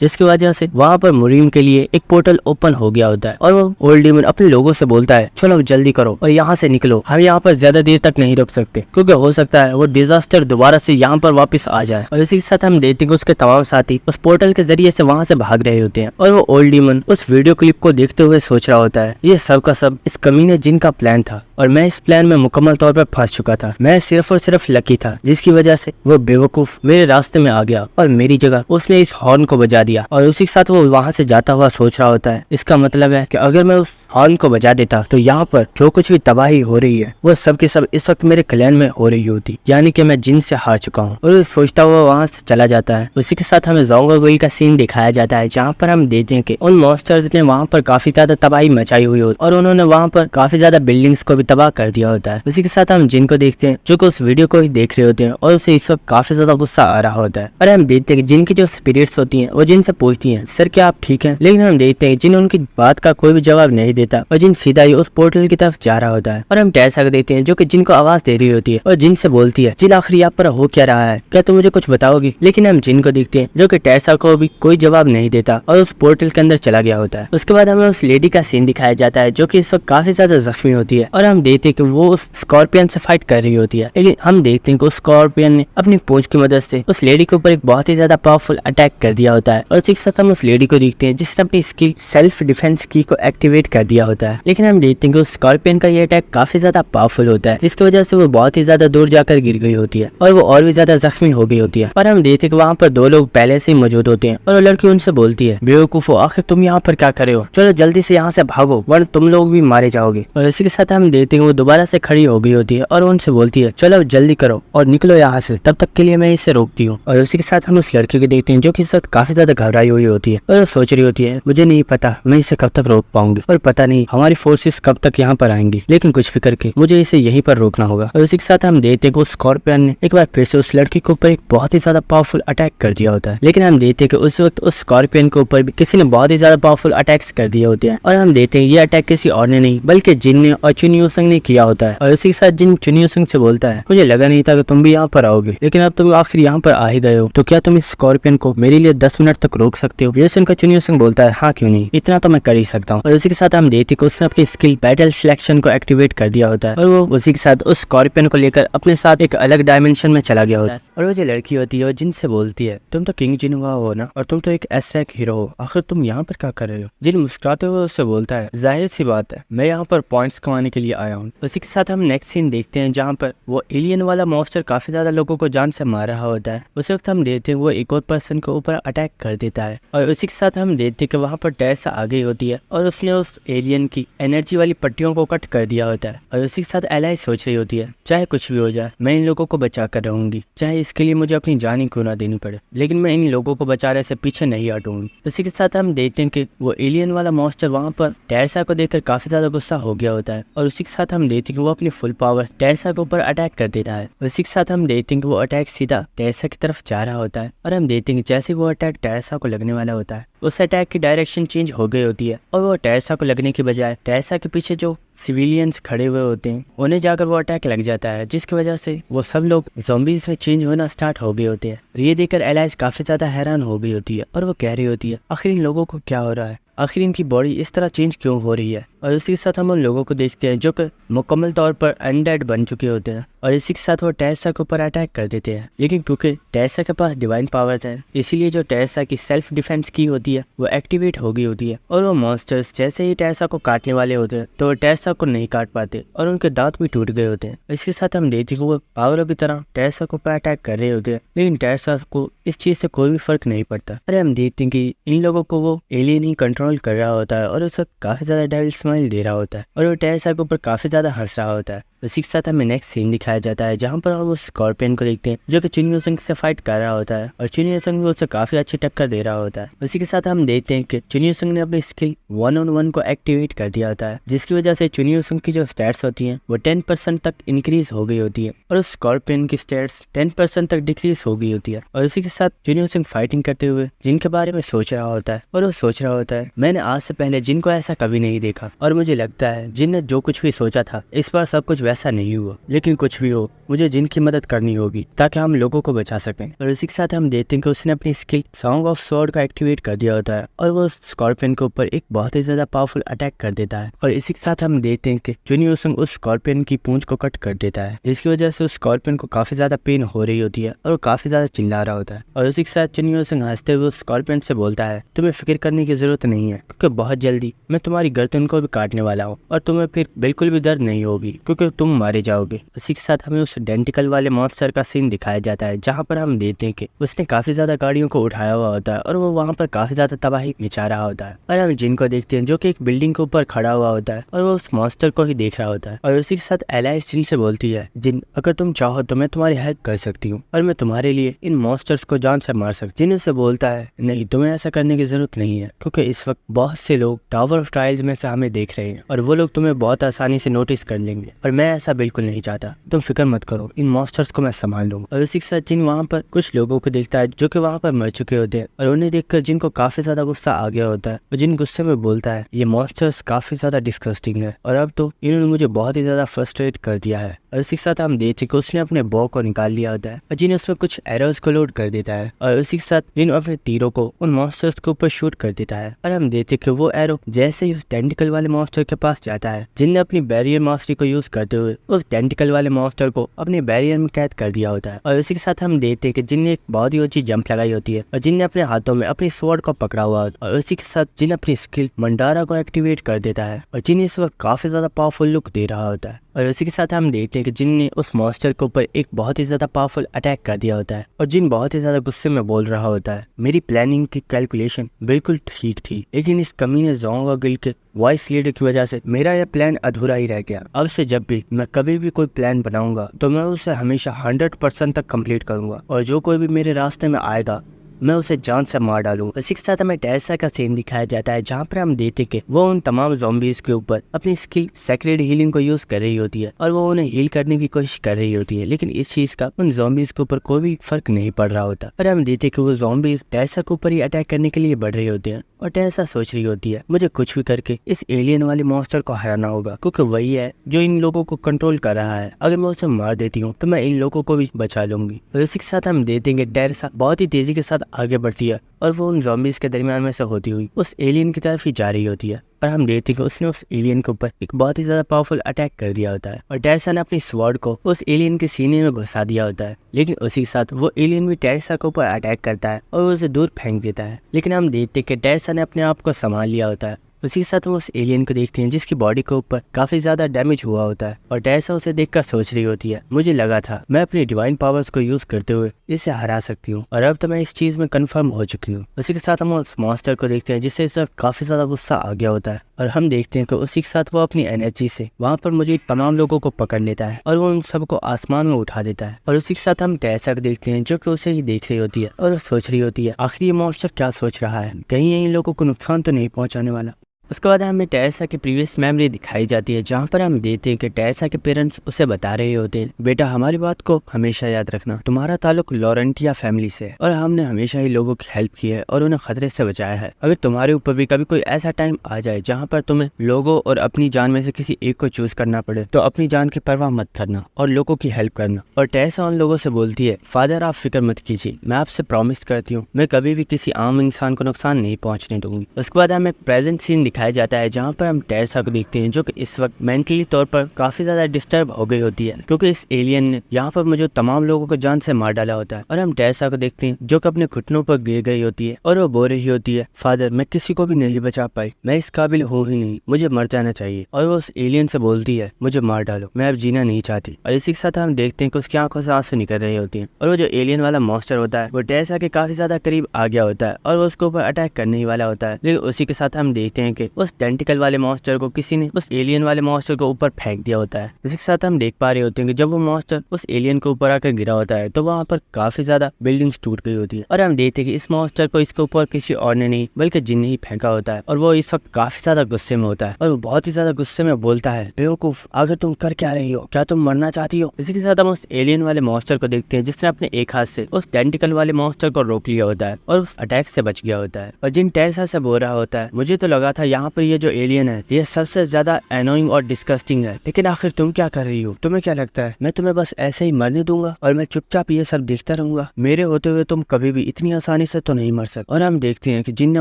जिसकी वजह से वहाँ पर मुरीम के लिए एक पोर्टल ओपन हो गया होता है। और वो ओल्ड डीमन अपने लोगों से बोलता है चलो जल्दी करो और यहाँ से निकलो, हम यहाँ पर ज्यादा देर तक नहीं रुक सकते क्योंकि हो सकता है वो डिजास्टर दोबारा से यहाँ पर वापस आ जाए। और इसी के साथ हम देखते हैं कि उसके तमाम साथी उस पोर्टल के जरिए से वहाँ से भाग रहे होते हैं और वो ओल्ड डीमन उस वीडियो क्लिप को देखते हुए सोच रहा होता है ये सब का सब इस कमीने जिन का प्लान था और मैं इस प्लान में मुकम्मल तौर पर फंस चुका था, मैं सिर्फ और सिर्फ सिर्फ लकी था, जिसकी वजह से वो बेवकूफ मेरे रास्ते में आ गया और मेरी जगह उसने इस हॉर्न को बजा दिया और उसी के साथ वो वहाँ से जाता हुआ सोच रहा होता है, इसका मतलब है कि अगर मैं उस हॉर्न को बजा देता तो यहाँ पर जो कुछ भी तबाही हो रही है वो सब के सब इस वक्त मेरे क्लैन में हो रही होती, यानी कि मैं जिन से हार चुका हूँ। और सोचता हुआ वहाँ से चला जाता है। उसी के साथ हमें ज़ोंगोवेल का सीन दिखाया जाता है, जहाँ पर हम देखते हैं कि उन मॉन्स्टर्स ने वहाँ पर काफी ज्यादा तबाही मचाई हुई होती और उन्होंने वहाँ पर काफी ज्यादा बिल्डिंग्स को भी तबाह कर दिया होता है। उसी के साथ हम जिन को देखते हैं जो कि उस वीडियो को ही देख रहे होते हैं और उसे इस वक्त काफी ज्यादा गुस्सा आ रहा होता है। और हम देखते हैं कि जिन की जो स्पिरिट्स होती हैं वो जिन से पूछती हैं, सर क्या आप ठीक हैं? लेकिन हम देखते हैं जिन उनकी बात का कोई भी जवाब नहीं देता और जिन सीधा ही उस पोर्टल की तरफ जा रहा होता है। और हम टैसा को देखते हैं जो कि जिन को आवाज दे रही होती है और जिन से बोलती है, जिन आखिर यहाँ पर हो क्या रहा है, क्या तुम मुझे कुछ बताओगी? लेकिन हम जिन को देखते हैं जो कि टैसा को भी कोई जवाब नहीं देता और उस पोर्टल के अंदर चला गया होता है। उसके बाद हमें उस लेडी का सीन दिखाया जाता है जो कि इस वक्त काफी ज्यादा जख्मी होती है और हम देखते हैं कि वो उस स्कॉर्पियन से फाइट कर रही होती है। लेकिन हम देखते हैं कि उस स्कॉर्पियन ने अपनी पूंछ की मदद से उस लेडी के ऊपर एक बहुत ही ज्यादा पावरफुल अटैक कर दिया होता है। और उसी के साथ हम उस लेडी को देखते हैं जिसने अपनी स्किल सेल्फ डिफेंस की को एक्टिवेट कर दिया होता है। लेकिन हम देखते हैं कि उस स्कॉर्पियन का ये अटैक काफी ज्यादा पावरफुल होता है, जिसकी वजह से वो बहुत ही ज्यादा दूर जाकर गिर गई होती है और वो और भी ज्यादा जख्मी हो गई होती है। और हम देखते हैं कि वहाँ पर दो लोग पहले से ही मौजूद होते हैं और वो लड़की उनसे बोलती है, बेवकूफो आखिर तुम यहाँ पर क्या कर रहे हो? चलो जल्दी से यहाँ से भागो वरना तुम लोग भी मारे जाओगे। और इसी के साथ हम देखते हैं वो दोबारा से खड़ी हो गई होती है और उनसे बोलती है, चलो जल्दी करो और निकलो यहाँ से, तब तक के लिए मैं इसे रोकती हूँ। और उसी के साथ हम उस लड़की को देखते हैं जो कि इस वक्त काफी ज्यादा घबराई हुई होती है और सोच रही होती है, मुझे नहीं पता मैं इसे कब तक रोक पाऊंगी और पता नहीं हमारी फोर्सेस कब तक यहाँ पर आएंगी, लेकिन कुछ भी करके मुझे इसे यहीं पर रोकना होगा। और उसी के साथ हम देखते हैं कि उस स्कॉर्पियन ने एक बार फिर से उस लड़की के ऊपर एक बहुत ही ज्यादा पावरफुल अटैक कर दिया होता है। लेकिन हम देखते हैं कि उस वक्त उस स्कॉर्पियन के ऊपर भी किसी ने बहुत ही ज्यादा पावरफुल अटैक्स कर दिए होते हैं और हम देखते हैं ये अटैक किसी और ने नहीं बल्कि जिन ने और चुन यूसंग ने किया होता है। और उसी के साथ जिन चुन यूसंग से बोलता है, मुझे लगा नहीं था कि तुम भी यहाँ पर आओगे, लेकिन अब तुम आखिर यहाँ पर आ ही गए हो, तो क्या तुम इस स्कॉर्पियन को मेरे लिए 10 मिनट तक रोक सकते हो? ये सुनकर चुन यूसंग बोलता है, हाँ क्यों नहीं, इतना तो मैं कर ही सकता हूँ। और उसी के साथ हम देखते हैं कि उसने अपनी स्किल बैटल सिलेक्शन को एक्टिवेट कर दिया होता है और वो उसी के साथ उस स्कॉर्पियन को लेकर अपने साथ एक अलग डायमेंशन में चला गया होता है। और वो जो लड़की होती है वो जिन से बोलती है, तुम तो किंग जिनहुआ हो ना, और तुम तो एक एस्ट्रैक हीरो हो, आखिर तुम यहाँ पर क्या कर रहे हो? जिन मुस्कुराते हुए उससे बोलता है, जाहिर सी बात है मैं यहाँ पर पॉइंट्स कमाने के लिए आया हूँ। उसी के साथ हम नेक्स्ट सीन देखते हैं जहाँ पर वो एलियन वाला मॉन्स्टर काफी ज्यादा लोगों को जान से मार रहा होता है। उस वक्त हम देखते हैं वो एक और पर्सन के ऊपर अटैक कर देता है और उसी के साथ हम देखते हैं कि वहाँ पर टैसा आ गई होती है और उसने उस एलियन की एनर्जी वाली पट्टियों को कट कर दिया होता है। और उसी के साथ एलाई सोच रही होती है, चाहे कुछ भी हो जाए मैं इन लोगों को बचा कर रहूंगी, चाहे इसके लिए मुझे अपनी जान ही क्यों ना देनी पड़े, लेकिन मैं इन लोगों को बचाने से पीछे नहीं हटूंगी। उसी के साथ हम देखते हैं कि वो एलियन वाला मॉन्स्टर वहाँ पर टैसा को देखकर काफी ज्यादा गुस्सा हो गया होता है और उसी के साथ हम देखते हैं कि वो अपनी फुल पावर टैसा के ऊपर अटैक कर देता है। उसी के साथ हम देखते हैं कि वो अटैक सीधा टैसा की तरफ जा रहा होता है और हम देखते हैं कि जैसे वो अटैक टैसा को लगने वाला होता है उस अटैक की डायरेक्शन चेंज हो गई होती है और वो टैसा को लगने की बजाय टैसा के पीछे जो सिविलियंस खड़े हुए होते हैं उन्हें जाकर वो अटैक लग जाता है, जिसकी वजह से वो सब लोग ज़ॉम्बीज़ में चेंज होना स्टार्ट हो गए होते हैं। ये देखकर एलाइज काफी ज्यादा हैरान हो गई होती है और वो कह रही होती है, आखिर इन लोगों को क्या हो रहा है, आखिर इनकी बॉडी इस तरह चेंज क्यों हो रही है। और इसी के साथ हम उन लोगों को देखते हैं जो कि मुकम्मल तौर पर अनडेड बन चुके होते हैं और इसी के साथ वो टैसा के ऊपर अटैक कर देते हैं। लेकिन क्योंकि टैसा के पास डिवाइन पावर्स हैं इसीलिए जो टैसा की सेल्फ डिफेंस की होती है वो एक्टिवेट हो गई होती है और वो मॉन्स्टर्स जैसे ही टैसा को काटने वाले होते हैं तो वो टैसा को नहीं काट पाते और उनके दांत भी टूट गए होते हैं। इसके साथ हम देखते हैं वो पावरों की तरह टैसा के ऊपर अटैक कर रहे होते हैं, लेकिन टैसा को इस चीज से कोई भी फर्क नहीं पड़ता। अरे हम देखते हैं कि इन लोगों को वो एलियन ही कंट्रोल कर रहा होता है और उसे काफी ज्यादा डेविल स्माइल दे रहा होता है और वो टैसा के ऊपर काफी ज्यादा हंस रहा होता है। उसी के साथ हमें नेक्स्ट सीन दिखाया जाता है जहाँ पर हम उस स्कॉर्पियन को देखते हैं जो कि चुन यूसंग से फाइट कर रहा होता है और चुन यूसंग भी उसे काफी अच्छी टक्कर दे रहा होता है। उसी के साथ हम देखते हैं कि चुन यूसंग ने अपनी स्किल 1-on-1 को एक्टिवेट कर दिया होता है, जिसकी वजह से चुन यूसंग की जो स्टैट्स होती हैं वो 10% तक इंक्रीज हो गई होती है और उस स्कॉर्पियन की स्टैट्स 10% तक डिक्रीज हो गई होती है। और उसी के साथ चुन यूसंग फाइटिंग करते हुए जिनके बारे में सोच रहा होता है और वो सोच रहा होता है, मैंने आज से पहले जिन को ऐसा कभी नहीं देखा और मुझे लगता है जिन ने जो कुछ भी सोचा था इस बार सब कुछ वैसा नहीं हुआ, लेकिन कुछ भी हो मुझे जिन की मदद करनी होगी ताकि हम लोगों को बचा सकें। और इसी के साथ हम देखते हैं कि उसने अपनी स्किल सॉन्ग ऑफ स्वॉर्ड का एक्टिवेट कर दिया होता है और वो स्कॉर्पियन के ऊपर एक बहुत ही ज्यादा पावरफुल अटैक कर देता है। और इसी के साथ हम देखते हैं कि चुन यूसंग उस स्कॉर्पियन की पूंछ को कट कर देता है, जिसकी वजह से उस स्कॉर्पियन को काफी ज्यादा पेन हो रही होती है और वो काफी ज्यादा चिल्ला रहा होता है। और इसी के साथ चुन यूसंग हंसते हुए उस स्कॉर्पियन से बोलता है, तुम्हें फिक्र करने की जरूरत नहीं है क्योंकि बहुत जल्दी मैं तुम्हारी गर्दन को भी काटने वाला हूँ और तुम्हें फिर बिल्कुल भी दर्द नहीं होगी क्योंकि तुम मारे जाओगे। इसी के साथ हमें उस डेंटिकल वाले मॉन्स्टर का सीन दिखाया जाता है, जहाँ पर हम देखते हैं कि उसने काफी ज्यादा गाड़ियों को उठाया हुआ होता है और वो वहाँ पर काफी ज्यादा तबाही मचा रहा होता है। और हम जिन को देखते हैं जो कि एक बिल्डिंग के ऊपर खड़ा हुआ होता है और वो उस मॉन्स्टर को ही देख रहा होता है। और उसी के साथ एलाइस जिन से बोलती है, जिन अगर तुम चाहो तो मैं तुम्हारी हेल्प कर सकती हूँ और मैं तुम्हारे लिए इन मॉन्स्टर्स को जान से मार सकती। जिन उससे बोलता है, नहीं तुम्हें ऐसा करने की जरूरत नहीं है, क्योंकि इस वक्त बहुत से लोग टावर ऑफ ट्रायल्स में से हमें देख रहे हैं और वो लोग तुम्हें बहुत आसानी से नोटिस कर लेंगे और मैं ऐसा बिल्कुल नहीं चाहता। तुम फिक्र मत करो, इन मॉन्स्टर्स को मैं संभाल लूंगा। और उसी के साथ जिन वहाँ पर कुछ लोगों को देखता है जो कि वहाँ पर मर चुके होते हैं और उन्हें देखकर जिनको काफी ज्यादा गुस्सा आ गया होता है और जिन गुस्से में बोलता है, ये मॉन्स्टर्स काफी ज्यादा डिस्गस्टिंग है और अब तो इन्होंने मुझे बहुत ही ज्यादा फ्रस्ट्रेट कर दिया है। और उसी के साथ हम देखते कि उसने अपने बॉ को निकाल लिया होता है और जिन उसमें कुछ एरोज को लोड कर देता है और उसी के साथ जिन अपने तीरों को उन मॉन्स्टर्स के ऊपर शूट कर देता है। और हम देखते कि वो एरो जैसे ही उस टेंटिकल वाले मॉन्स्टर के पास जाता है, जिन ने अपनी बैरियर मास्टरी को यूज करते हुए उस टेंटिकल वाले मॉन्स्टर को अपने बैरियर में कैद कर दिया होता है। और उसी के साथ हम देखते हैं कि जिन ने एक बहुत ही ऊंची जंप लगाई होती है और जिन ने अपने हाथों में अपनी स्वॉर्ड को पकड़ा हुआ होता है और उसी के साथ जिन अपनी स्किल मंडारा को एक्टिवेट कर देता है और जिन इस वक्त काफी ज्यादा पावरफुल लुक दे रहा होता है। और उसी के साथ हम देखते हैं कि जिन ने उस मॉन्स्टर के ऊपर एक बहुत ही ज्यादा पावरफुल अटैक कर दिया होता है और जिन बहुत ही ज्यादा गुस्से में बोल रहा होता है, मेरी प्लानिंग की कैलकुलेशन बिल्कुल ठीक थी, लेकिन इस कमीने जोंग गिल के वॉइस लीडर की वजह से मेरा यह प्लान अधूरा ही रह गया। अब से जब भी मैं कभी भी कोई प्लान बनाऊंगा तो मैं उसे हमेशा 100% तक कंप्लीट करूंगा और जो कोई भी मेरे रास्ते में आएगा मैं उसे जान से मार डालूं। इसी के साथ हमें टेरेसा का सीन दिखाया जाता है, जहाँ पर हम देखते कि वो उन तमाम ज़ॉम्बीज़ के ऊपर अपनी स्किल सेक्रेड हीलिंग को यूज कर रही होती है और वो उन्हें हील करने की कोशिश कर रही होती है, लेकिन इस चीज का उन ज़ॉम्बीज़ के ऊपर कोई भी फर्क नहीं पड़ रहा होता। और हम देखते कि वो ज़ॉम्बीज़ टेरेसा के ऊपर ही अटैक करने के लिए बढ़ रही होती है और टेरेसा सोच रही होती है, मुझे कुछ भी करके इस एलियन वाले मॉन्स्टर को हराना होगा, क्योंकि वही है जो इन लोगों को कंट्रोल कर रहा है। अगर मैं उसे मार देती हूँ तो मैं इन लोगों को भी बचा लूंगी। और इसी के साथ हम देखेंगे टेरेसा बहुत ही तेजी के साथ आगे बढ़ती है और वो उन ज़ॉम्बीज़ के दरमियान में से होती हुई उस एलियन की तरफ ही जा रही होती है। और हम देखते हैं कि उसने उस एलियन के ऊपर एक बहुत ही ज्यादा पावरफुल अटैक कर दिया होता है और टेरेसा ने अपनी स्वॉर्ड को उस एलियन के सीने में घुसा दिया होता है, लेकिन उसी के साथ वो एलियन भी टेरेसा के ऊपर अटैक करता है और वो उसे दूर फेंक देता है। लेकिन हम देखते हैं कि टेरेसा ने अपने आप को संभाल लिया होता है। उसी के साथ हम उस एलियन को देखते हैं जिसकी बॉडी के ऊपर काफी ज्यादा डैमेज हुआ होता है और टेरेसा उसे देखकर सोच रही होती है, मुझे लगा था मैं अपनी डिवाइन पावर्स को यूज करते हुए इसे हरा सकती हूँ और अब तो मैं इस चीज में कंफर्म हो चुकी हूँ। उसी के साथ हम उस मॉन्स्टर को देखते हैं जिससे इस वक्त काफी ज्यादा गुस्सा आ गया होता है और हम देखते हैं कि उसी के साथ वो अपनी एनर्जी से वहाँ पर मौजूद तमाम लोगों को पकड़ लेता है और वो उन सबको आसमान में उठा देता है। और उसी के साथ हम टेरेसा को देखते हैं जो कि उसे ही देख रही होती है और वो सोच रही होती है, आखिर ये मॉन्स्टर क्या सोच रहा है, कहीं इन लोगों को नुकसान तो नहीं पहुंचाने वाला। उसके बाद हमें टेरेसा की प्रीवियस मेमोरी दिखाई जाती है, जहाँ पर हम देखते हैं कि टेरेसा के पेरेंट्स उसे बता रहे होते हैं, बेटा हमारी बात को हमेशा याद रखना, तुम्हारा ताल्लुक लॉरेंटिया फैमिली से और हमने हमेशा ही लोगों की हेल्प की है और उन्हें खतरे से बचाया है। अगर तुम्हारे ऊपर भी कभी कोई ऐसा टाइम आ जाए जहाँ पर तुम्हें लोगों और अपनी जान में से किसी एक को चूज करना पड़े तो अपनी जान की परवाह मत करना और लोगों की हेल्प करना। और टेरेसा उन लोगों से बोलती है, फादर आप फिक्र मत कीजिए, मैं आपसे प्रॉमिस करती हूँ मैं कभी भी किसी आम इंसान को नुकसान नहीं पहुँचने दूंगी। उसके बाद हमें प्रेजेंट सीन दिखाया जाता है जहाँ पर हम टेरेसा को देखते हैं जो कि इस वक्त मेंटली तौर पर काफी ज्यादा डिस्टर्ब हो गई होती है, क्योंकि इस एलियन ने यहाँ पर मुझे तमाम लोगों को जान से मार डाला होता है। और हम टेरेसा को देखते हैं जो कि अपने घुटनों पर गिर गई होती है और वो बोल रही होती है, फादर मैं किसी को भी नहीं बचा पाई, मैं इस काबिल हूँ ही नहीं, मुझे मर जाना चाहिए। और वो उस एलियन से बोलती है, मुझे मार डालो, मैं अब जीना नहीं चाहती। और इसी के साथ हम देखते हैं कि उसकी आंखों से आंसू निकल रही होती है और वो जो एलियन वाला मॉन्स्टर होता है वो टेरेसा के काफी ज्यादा करीब आ गया होता है और वो उसके ऊपर अटैक करने ही वाला होता है। लेकिन उसी के साथ हम देखते हैं कि उस टेंटिकल वाले मॉन्स्टर को किसी ने उस एलियन वाले मॉन्स्टर को ऊपर फेंक दिया होता है। इसी के साथ हम देख पा रहे होते हैं कि जब वो मॉन्स्टर उस एलियन के ऊपर आकर गिरा होता है तो वहाँ पर काफी ज्यादा बिल्डिंग्स टूट गई होती है और हम देखते हैं कि इस मॉन्स्टर को इसके ऊपर किसी और ने नहीं बल्कि जिन ने ही फेंका होता है और वो इस वक्त काफी ज्यादा गुस्से में होता है और वो बहुत ही ज्यादा गुस्से में बोलता है, बेवकूफ आखिर तुम कर क्या रही हो, क्या तुम मरना चाहती हो। इसी के साथ हम उस एलियन वाले मॉन्स्टर को देखते हैं जिसने अपने एक हाथ से उस टेंटिकल वाले मॉन्स्टर को रोक लिया होता है और उस अटैक से बच गया होता है। और जिन टेरेसा से बोल रहा होता है, मुझे तो लगा था यहाँ पर ये जो एलियन है ये सबसे ज्यादा एनोइंग और डिस्गस्टिंग है, लेकिन आखिर तुम क्या कर रही हो, तुम्हें क्या लगता है मैं तुम्हें बस ऐसे ही मरने दूंगा और मैं चुपचाप ये सब देखता रहूंगा, मेरे होते हुए तुम कभी भी इतनी आसानी से तो नहीं मर सकते। और हम देखते हैं कि जिन ने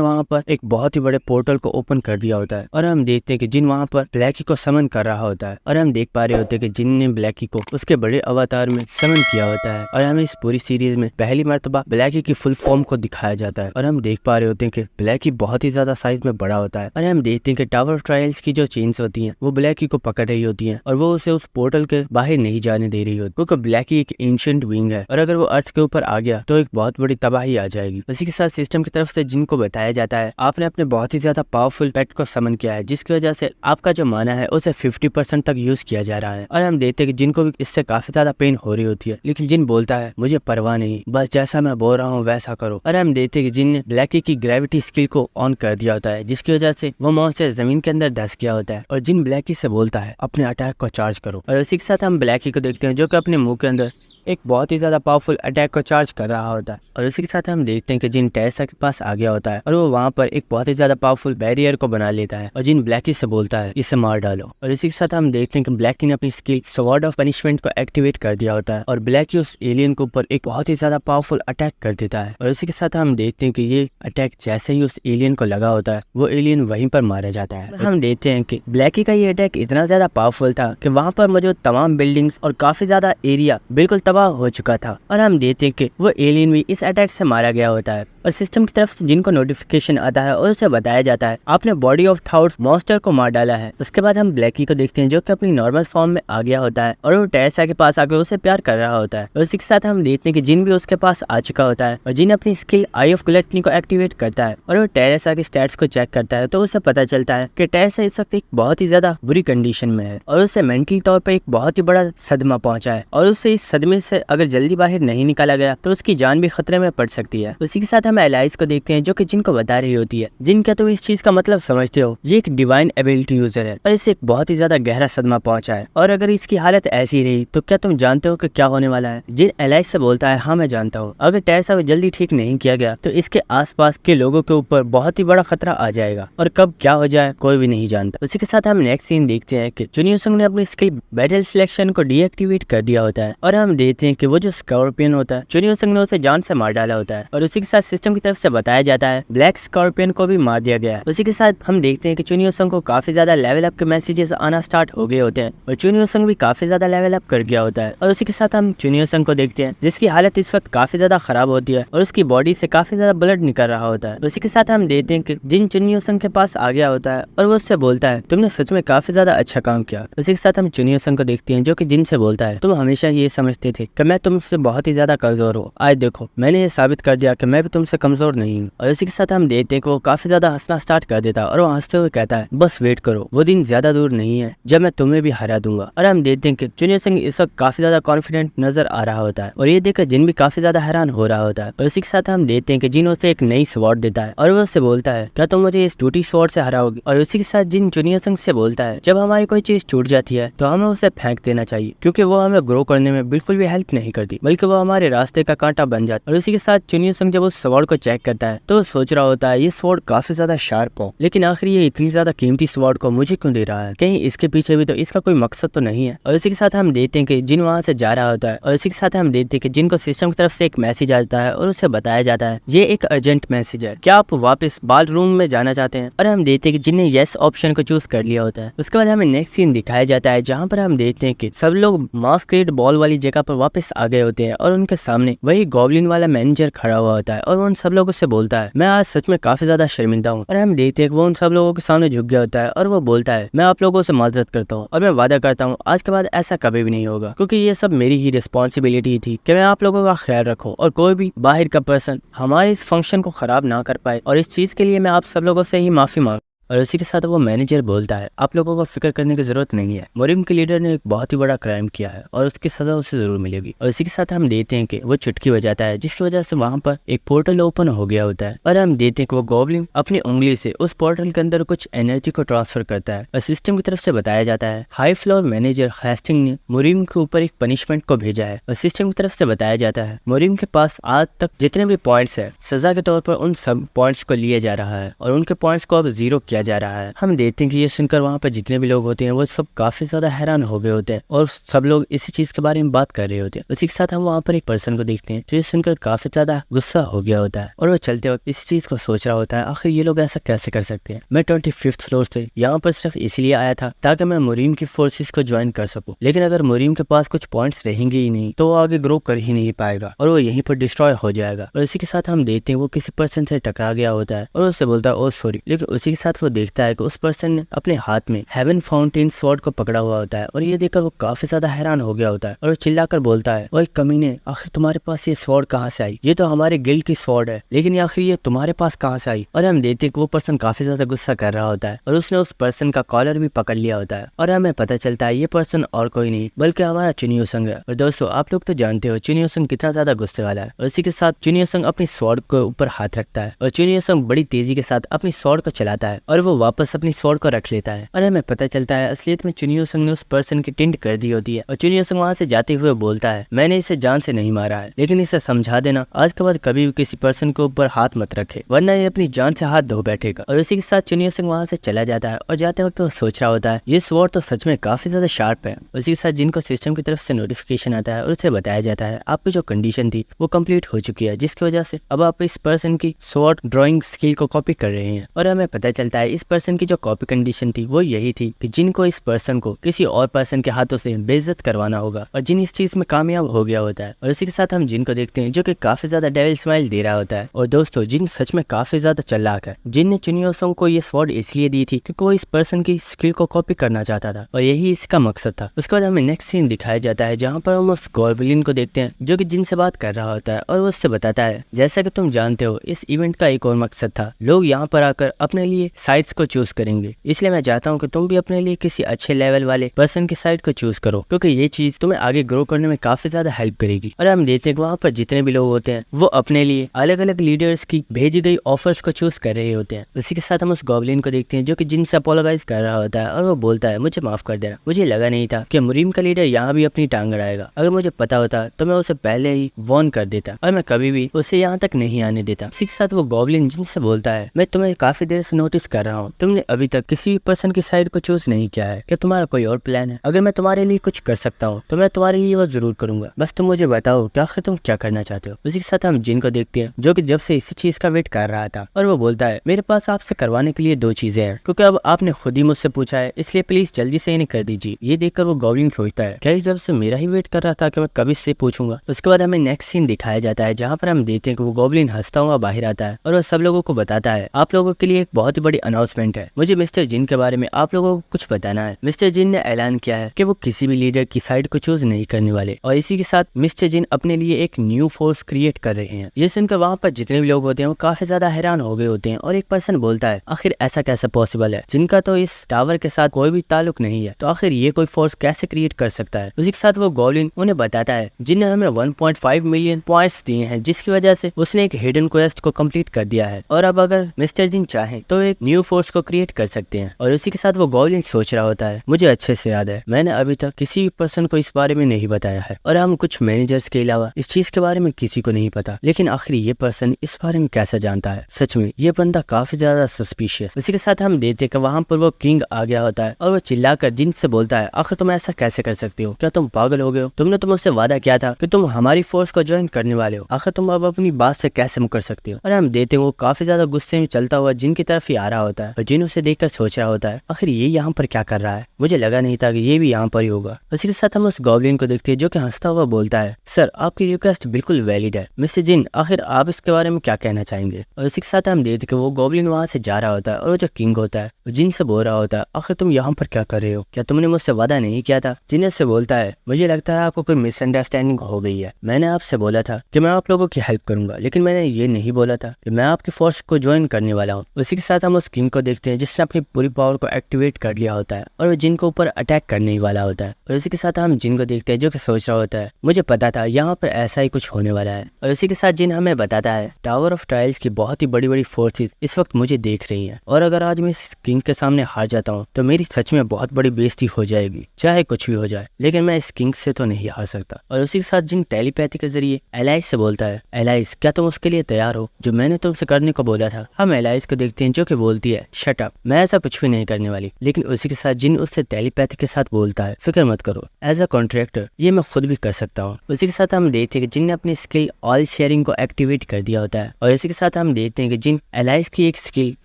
वहाँ पर एक बहुत ही बड़े पोर्टल को ओपन कर दिया होता है और हम देखते हैं कि जिन वहाँ पर ब्लैकी को समन कर रहा होता है और हम देख पा रहे होते हैं कि जिन ने ब्लैकी को उसके बड़े अवतार में समन किया होता है और हमें इस पूरी सीरीज में पहली मर्तबा ब्लैकी की फुल फॉर्म को दिखाया जाता है और हम देख पा रहे होते हैं कि ब्लैकी बहुत ही ज्यादा साइज में बड़ा होता है और हम देखते हैं कि टावर ऑफ ट्रायल्स की जो चेन्स होती हैं वो ब्लैकी को पकड़ रही होती हैं और वो उसे उस पोर्टल के बाहर नहीं जाने दे रही होती, क्योंकि ब्लैकी एक एंशिएंट बीइंग है और अगर वो अर्थ के ऊपर आ गया तो एक बहुत बड़ी तबाही आ जाएगी। इसी के साथ सिस्टम की तरफ से जिन को बताया जाता है आपने अपने बहुत ही ज्यादा पावरफुल पेट को समन किया है, जिसकी वजह से आपका जो माना है उसे 50% तक यूज किया जा रहा है। और हम देखते हैं कि जिनको भी इससे काफी ज्यादा पेन हो रही होती है, लेकिन जिन बोलता है मुझे परवाह नहीं, बस जैसा मैं बोल रहा हूँ वैसा करो। और हम देखते हैं कि जिन ने ब्लैकी की ग्रेविटी स्किल को ऑन कर दिया होता है, जिसकी वजह से वो मॉन्स्टर जमीन के अंदर धस गया होता है और जिन ब्लैकी से बोलता है अपने अटैक को चार्ज करो। और इसी के साथ हम ब्लैकी को देखते हैं जो कि अपने मुंह के अंदर एक बहुत ही ज्यादा पावरफुल अटैक को चार्ज कर रहा होता है। और इसी के साथ हम देखते हैं कि जिन टेरेसा के पास आ गया होता है और वो वहाँ पर एक बहुत ही ज्यादा पावरफुल बैरियर को बना लेता है और जिन ब्लैकी से बोलता है इसे मार डालो। और इसी के साथ हम देखते हैं कि ब्लैकी ने अपनी स्किल स्वॉर्ड ऑफ पनिशमेंट को एक्टिवेट कर दिया होता है और ब्लैकी उस एलियन के ऊपर एक बहुत ही ज्यादा पावरफुल अटैक कर देता है। और इसी के साथ हम देखते हैं कि ये अटैक जैसे ही उस एलियन को लगा होता है वो एलियन वहीं पर मारा जाता है। हम देखते हैं कि ब्लैकी का ये अटैक इतना ज्यादा पावरफुल था कि वहाँ पर मौजूद तमाम बिल्डिंग्स और काफी ज्यादा एरिया बिल्कुल तबाह हो चुका था। और हम देखते हैं कि वो एलियन भी इस अटैक से मारा गया होता है और सिस्टम की तरफ से जिनको नोटिफिकेशन आता है और उसे बताया जाता है आपने बॉडी ऑफ थॉट्स मॉन्स्टर को मार डाला है। उसके बाद हम ब्लैकी को देखते हैं जो कि अपनी नॉर्मल फॉर्म में आ गया होता है और वो टेरेसा के पास आकर उसे प्यार कर रहा होता है। और इसी के साथ हम देखते हैं कि जिन भी उसके पास आ चुका होता है और जिन अपनी स्किल आई ऑफ ग्लटनी को एक्टिवेट करता है और वो टेरेसा के स्टैट्स को चेक करता है तो उसे पता चलता है कि टेरेसा इस वक्त एक बहुत ही ज्यादा बुरी कंडीशन में है और उसे मेंटली तौर पर एक बहुत ही बड़ा सदमा पहुंचा है और उससे इस सदमे से अगर जल्दी बाहर नहीं निकाला गया तो उसकी जान भी खतरे में पड़ सकती है। उसी के साथ हम एलाइज को देखते हैं जो कि जिन को बता रही होती है जिन क्या तुम इस चीज का मतलब समझते हो, ये एक डिवाइन एबिलिटी यूजर है और इसे एक बहुत ही ज्यादा गहरा सदमा पहुंचा है और अगर इसकी हालत ऐसी रही तो क्या तुम जानते हो कि क्या होने वाला है। जिन एलाइज से बोलता है हाँ मैं जानता हूँ, अगर टेरेसा को जल्दी ठीक नहीं किया गया तो इसके आसपास के लोगों के ऊपर बहुत ही बड़ा खतरा आ जाएगा और कब क्या हो जाए कोई भी नहीं जानता। उसी के साथ हम नेक्स्ट सीन देखते हैं कि चुनियो संग ने अपनी स्किल बैटल सिलेक्शन को डीएक्टिवेट कर दिया होता है और हम देखते हैं कि वो जो स्कॉर्पियन होता है चुनियो संग ने उसे जान से मार डाला होता है और उसी के साथ सिस्टम की तरफ से बताया जाता है ब्लैक स्कॉर्पियन को भी मार दिया गया है। उसी के साथ हम देखते हैं कि चुनियो संग को काफी ज्यादा लेवल अप के मैसेजेस आना स्टार्ट हो गए होते हैं और चुनियो संग भी काफी ज्यादा लेवल अप कर गया होता है। और उसी के साथ हम चुनियो संग को देखते हैं जिसकी हालत इस वक्त काफी ज्यादा खराब होती है और उसकी बॉडी से काफी ज्यादा ब्लड निकल रहा होता है। उसी के साथ हम देखते हैं कि जिन चुनियो संग के पास आ गया होता है और वो उससे बोलता है तुमने सच में काफी ज्यादा अच्छा काम किया। उसी के साथ हम चुनियो संग को देखते हैं जो कि जिन से बोलता है तुम हमेशा ये समझते थे कि मैं तुमसे बहुत ही ज्यादा कमजोर हूँ, आज देखो मैंने ये साबित कर दिया कि मैं भी तुमसे कमजोर नहीं हूँ। और इसी के साथ हम देखते हैं कि वो काफी ज्यादा हंसना स्टार्ट कर देता है और वो हंसते हुए कहता है बस वेट करो, वो दिन ज्यादा दूर नहीं है जब मैं तुम्हें भी हरा दूंगा। और हम देखते हैं कि चुनियो सिंह इस वक्त काफी ज्यादा कॉन्फिडेंट नजर आ रहा होता है और ये देखकर जिन भी काफी ज्यादा हैरान हो रहा होता है। और इसी के साथ हम देखते हैं कि जिन उसे एक नई स्वॉर्ड देता है और वो उससे बोलता है क्या तुम मुझे इस टूटी स्वॉर्ड से हराओगे। और उसी के साथ जिन चुनियो सिंह से बोलता है जब हमारी कोई चीज टूट जाती है तो हमें उसे फेंक देना चाहिए क्योंकि वो हमें ग्रो करने में बिल्कुल भी हेल्प नहीं करती बल्कि वो हमारे रास्ते का कांटा बन जाता है। और उसी के साथ चुनियो सिंह जब उस स्वॉर्ड को चेक करता है तो वो सोच रहा होता है ये स्वॉर्ड काफी ज्यादा शार्प हो, लेकिन आखिर ये इतनी ज्यादा कीमती स्वॉर्ड को मुझे क्यों दे रहा है, कहीं इसके पीछे भी तो इसका कोई मकसद तो नहीं है। और इसी के साथ हम देखते हैं कि जिन वहां से जा रहा होता है और इसी के साथ हम देखते हैं कि जिन को सिस्टम की तरफ से एक मैसेज आता है और उसे बताया जाता है ये एक अर्जेंट मैसेज है, क्या आप वापस बाल रूम में जाना चाहते हैं। और हम देखते हैं कि जिन ने यस ऑप्शन को चूज कर लिया होता है। उसके बाद हमें नेक्स्ट सीन दिखाया जाता है जहाँ पर हम देखते हैं कि सब लोग मास्करेड बॉल वाली जगह पर वापस आ गए होते हैं और उनके सामने वही गॉब्लिन वाला मैनेजर खड़ा हुआ होता है और उन सब लोगों से बोलता है मैं आज सच में काफी ज्यादा शर्मिंदा हूँ। और हम देखते हैं कि वो उन सब लोगों के सामने झुक गया होता है और वो बोलता है मैं आप लोगों से माजरत करता हूँ और मैं वादा करता हूँ आज के बाद ऐसा कभी भी नहीं होगा क्योंकि ये सब मेरी ही रिस्पॉन्सिबिलिटी थी कि मैं आप लोगों का ख्याल रखूं और कोई भी बाहर का पर्सन हमारे इस फंक्शन को खराब ना कर पाए और इस चीज के लिए मैं आप सब लोगों से ही माफी मांग। और उसी के साथ वो मैनेजर बोलता है आप लोगों को फिक्र करने की जरूरत नहीं है, मोरिम के लीडर ने एक बहुत ही बड़ा क्राइम किया है और उसकी सजा उसे जरूर मिलेगी। और इसी के साथ हम देखते हैं कि वो चुटकी बजाता है जिसकी वजह से वहां पर एक पोर्टल ओपन हो गया होता है और हम देखते हैं कि वो गॉब्लिन अपनी उंगली से उस पोर्टल के अंदर कुछ एनर्जी को ट्रांसफर करता है और सिस्टम की तरफ से बताया जाता है हाई फ्लोर मैनेजर हेस्टिंग ने मोरिम के ऊपर एक पनिशमेंट को भेजा है और सिस्टम की तरफ से बताया जाता है मोरिम के पास आज तक जितने भी पॉइंट्स है सजा के तौर पर उन सब पॉइंट्स को लिया जा रहा है और उनके पॉइंट्स को अब 0 किया जा रहा है। हम देखते हैं कि ये सुनकर वहाँ पर जितने भी लोग होते हैं वो सब काफी ज्यादा हैरान हो गए होते हैं और सब लोग इसी चीज के बारे में बात कर रहे होते हैं। उसी के साथ हम वहाँ पर एक पर्सन को देखते हैं जो ये सुनकर काफी ज्यादा गुस्सा हो गया होता है और वो चलते वक्त इस चीज को सोच रहा होता है आखिर ये लोग ऐसा कैसे कर सकते हैं। मैं 25th फ्लोर से यहाँ पर सिर्फ इसलिए आया था ताकि मैं मोरिम की फोर्सेस को ज्वाइन कर सकूं, लेकिन अगर मोरिम के पास कुछ पॉइंट्स रहेंगे ही नहीं तो वो आगे ग्रो कर ही नहीं पाएगा और वो यहीं पर डिस्ट्रॉय हो जाएगा। और इसी के साथ हम देखते हैं वो किसी पर्सन से टकरा गया होता है और उससे बोलता है ओ सॉरी, लेकिन उसी के साथ वो देखता है कि उस पर्सन ने अपने हाथ में हेवन फाउंटेन स्वॉर्ड को पकड़ा हुआ होता है और ये देखकर वो काफी ज्यादा हैरान हो गया होता है और वो चिल्लाकर बोलता है, ओए कमीने, आखिर तुम्हारे पास ये स्वॉर्ड कहाँ से आई? ये तो हमारे गिल्ड की स्वॉर्ड है, लेकिन आखिर ये तुम्हारे पास कहाँ से आई? और हम देखते हैं कि वो पर्सन काफी ज्यादा गुस्सा कर रहा होता है और उसने उस पर्सन का कॉलर भी पकड़ लिया होता है और हमें पता चलता है ये पर्सन और कोई नहीं बल्कि हमारा चुनियोसंग है। और दोस्तों, आप लोग तो जानते हो चुनियोसंग कितना ज्यादा गुस्से वाला है और इसी के साथ चुनियोसंग अपनी स्वॉर्ड के ऊपर हाथ रखता है और चुनियोसंग बड़ी तेजी के साथ अपनी स्वॉर्ड को चलाता है और वो वापस अपनी स्वॉर्ड को रख लेता है और हमें पता चलता है असलियत में चुनियोसंग ने उस पर्सन की टिंट कर दी होती है और चुनियोसंग वहां से जाते हुए बोलता है, मैंने इसे जान से नहीं मारा है, लेकिन इसे समझा देना आज के बाद कभी भी किसी पर्सन के ऊपर हाथ मत रखे, वरना ये अपनी जान से हाथ धो बैठेगा। और इसी के साथ चुनियोसंग वहां से चला जाता है और जाते वक्त वो सोच रहा होता है ये स्वॉर्ड तो सच में काफी ज्यादा शार्प है। उसी के साथ जिनको सिस्टम की तरफ से नोटिफिकेशन आता है और उसे बताया जाता है आपकी जो कंडीशन थी वो कंप्लीट हो चुकी है, जिसकी वजह से अब आप इस पर्सन की स्वॉर्ड ड्राइंग स्किल को कॉपी कर रहे हैं। और हमें पता चलता है इस पर्सन की जो कॉपी कंडीशन थी वो यही थी कि जिनको इस पर्सन को किसी और पर्सन के हाथों से बेइज्जत करवाना होगा और जिन इस चीज में कामयाब हो गया होता है। और इसी के साथ हम जिन को देखते हैं जो कि काफी ज्यादा डेविल स्माइल दे रहा होता है। और दोस्तों, जिन सच में काफी ज्यादा चालाक है। जिन ने चुनियोसंग को ये स्वॉर्ड इसलिए दी थी क्योंकि वो इस पर्सन की स्किल को कॉपी करना चाहता था और यही इसका मकसद था। उसके बाद हमें नेक्स्ट सीन दिखाया जाता है जहाँ पर हम उस गॉब्लिन को देखते हैं जो कि जिन से बात कर रहा होता है और वो उससे बताता है, जैसा कि तुम जानते हो इस इवेंट का एक और मकसद था, लोग यहाँ पर आकर अपने लिए साइट्स को चूज करेंगे, इसलिए मैं चाहता हूँ कि तुम भी अपने लिए किसी अच्छे लेवल वाले पर्सन की साइट को चूज करो क्योंकि ये चीज तुम्हें आगे ग्रो करने में काफी ज्यादा हेल्प करेगी। और हम देखते हैं कि वहाँ पर जितने भी लोग होते हैं वो अपने लिए अलग अलग लीडर्स की भेजी गई ऑफर्स को चूज कर रहे होते हैं। उसी के साथ हम उस गॉब्लिन को देखते हैं जो कि जिन से अपोलोगाइज कर रहा होता है और वो बोलता है, मुझे माफ कर देना, मुझे लगा नहीं था कि मुरीम का लीडर यहाँ भी अपनी टांग अड़ाएगा, अगर मुझे पता होता तो मैं उसे पहले ही वार्न कर देता और मैं कभी भी उसे यहाँ तक नहीं आने देता। इसी के साथ वो गॉब्लिन जिन से बोलता है, मैं तुम्हें काफी देर से नोटिस कर रहा हूँ, तुमने अभी तक किसी भी पर्सन की साइड को चूज नहीं किया है, क्या तुम्हारा कोई और प्लान है? अगर मैं तुम्हारे लिए कुछ कर सकता हूँ तो मैं तुम्हारे लिए वो जरूर करूंगा, बस तुम मुझे बताओ कि आखिर तुम क्या करना चाहते हो। उसी के साथ हम जिन को देखते हैं जो कि जब से इसी चीज का वेट कर रहा था और वो बोलता है, मेरे पास आपसे करवाने के लिए दो चीजें हैं क्योंकि अब आपने खुद ही मुझसे पूछा है, इसलिए प्लीज जल्दी से इन्हें कर दीजिए। ये देखकर वो गॉब्लिन सोचता है, क्या जब से मेरा ही वेट कर रहा था कि मैं कभी से पूछूंगा। उसके बाद हमें नेक्स्ट सीन दिखाया जाता है जहाँ पर हम देखते हैं कि वो गॉब्लिन हंसता हुआ बाहर आता है और वो सब लोगों को बताता है, आप लोगों के लिए एक बहुत ही बड़ी अनाउंसमेंट है, मुझे मिस्टर जिन के बारे में आप लोगों को कुछ बताना है। मिस्टर जिन ने ऐलान किया है कि वो किसी भी लीडर की साइड को चूज नहीं करने वाले और इसी के साथ मिस्टर जिन अपने लिए एक न्यू फोर्स क्रिएट कर रहे हैं। ये सुनकर वहाँ पर जितने भी लोग होते हैं वो काफी ज्यादा हैरान हो गए होते हैं और एक पर्सन बोलता है, आखिर ऐसा कैसे पॉसिबल है, जिनका तो इस टावर के साथ कोई भी ताल्लुक नहीं है, तो आखिर ये कोई फोर्स कैसे क्रिएट कर सकता है। उसी के साथ वो गॉब्लिन उन्हें बताता है जिनने हमें 1.5 मिलियन पॉइंट्स दिए हैं, जिसकी वजह से उसने एक हिडन क्वेस्ट को कंप्लीट कर दिया है और अब अगर मिस्टर जिन चाहे तो एक न्यू फोर्स को क्रिएट कर सकते हैं। और उसी के साथ वो गॉब्लिन सोच रहा होता है, मुझे अच्छे से याद है मैंने अभी तक किसी पर्सन को इस बारे में नहीं बताया है और हम कुछ मैनेजर्स के अलावा इस चीज के बारे में किसी को नहीं पता, लेकिन आखिर ये पर्सन इस बारे में कैसे जानता है। सच में ये बंदा काफी ज्यादा सस्पिशियस। इसी के साथ हम देखते हैं कि वहाँ पर वो किंग आ गया होता है और वो चिल्लाकर जिन से बोलता है, आखिर तुम ऐसा कैसे कर सकते हो, क्या तुम पागल हो गए हो? तुमने तो मुझसे वादा किया था कि तुम हमारी फोर्स को ज्वाइन करने वाले हो, आखिर तुम अब अपनी बात से कैसे मुकर सकते हो। और हम देखते हैं वो काफी ज्यादा गुस्से में चलता हुआ जिन की तरफ ही आ रहा होता है और जिन उसे देखकर सोच रहा होता है, आखिर ये यहाँ पर क्या कर रहा है, मुझे लगा नहीं था कि ये भी यहाँ पर ही होगा। इसी के साथ हम उस गॉब्लिन को देखते हैं जो कि हंसता हुआ बोलता है, सर आपकी रिक्वेस्ट बिल्कुल वैलिड है, मिस्टर जिन आखिर आप इसके बारे में क्या कहना चाहेंगे। और इसी के साथ हम देखते कि वो गॉब्लिन वहाँ से जा रहा होता है और वो जो किंग होता है वो जिन से बोल रहा होता है, आखिर तुम यहाँ पर क्या कर रहे हो, क्या तुमने मुझसे वादा नहीं किया था। जिन से बोलता है, मुझे लगता है आपको कोई मिसअंडरस्टैंडिंग हो गई है, मैंने आपसे बोला था कि मैं आप लोगों की हेल्प करूंगा, लेकिन मैंने ये नहीं बोला था कि मैं आपकी फोर्स को ज्वाइन करने वाला हूँ। उसी के साथ हम उस किंग को देखते हैं जिसने अपनी पूरी पावर को एक्टिवेट कर लिया होता है और वो जिन के ऊपर अटैक करने वाला होता है। और इसी के साथ हम जिन को देखते हैं जो कि सोच रहा होता है, मुझे पता था यहाँ पर ऐसा ही कुछ होने वाला है। और इसी के साथ जिन हमें बताता है, टावर ऑफ ट्रायल्स की बहुत ही बड़ी बड़ी फोर्सेस इस वक्त मुझे देख रही हैं और अगर आज मैं इस किंग के सामने हार जाता हूँ तो मेरी सच में बहुत बड़ी बेइज्जती हो जाएगी, चाहे कुछ भी हो जाए, लेकिन मैं इस किंग से तो नहीं हार सकता। और उसी के साथ जिन टेलीपैथी के जरिए एलाइस से बोलता है, एलाइस क्या तुम उसके लिए तैयार हो जो मैंने तुमसे करने को बोला था। हम एलाइस को देखते हैं जो कि बोलती है, शट अप, मैं ऐसा कुछ भी नहीं करने वाली। लेकिन उसी के साथ जिन उससे टेलीपैथी के साथ बोलता है, फिक्र मत करो, एज अ कॉन्ट्रैक्टर ये मैं खुद भी कर सकता हूँ। उसी के साथ हम देखते हैं कि जिन ने अपनी स्किल ऑल शेयरिंग को एक्टिवेट कर दिया होता है और इसी के साथ हम देखते हैं कि जिन एलाइस की एक स्किल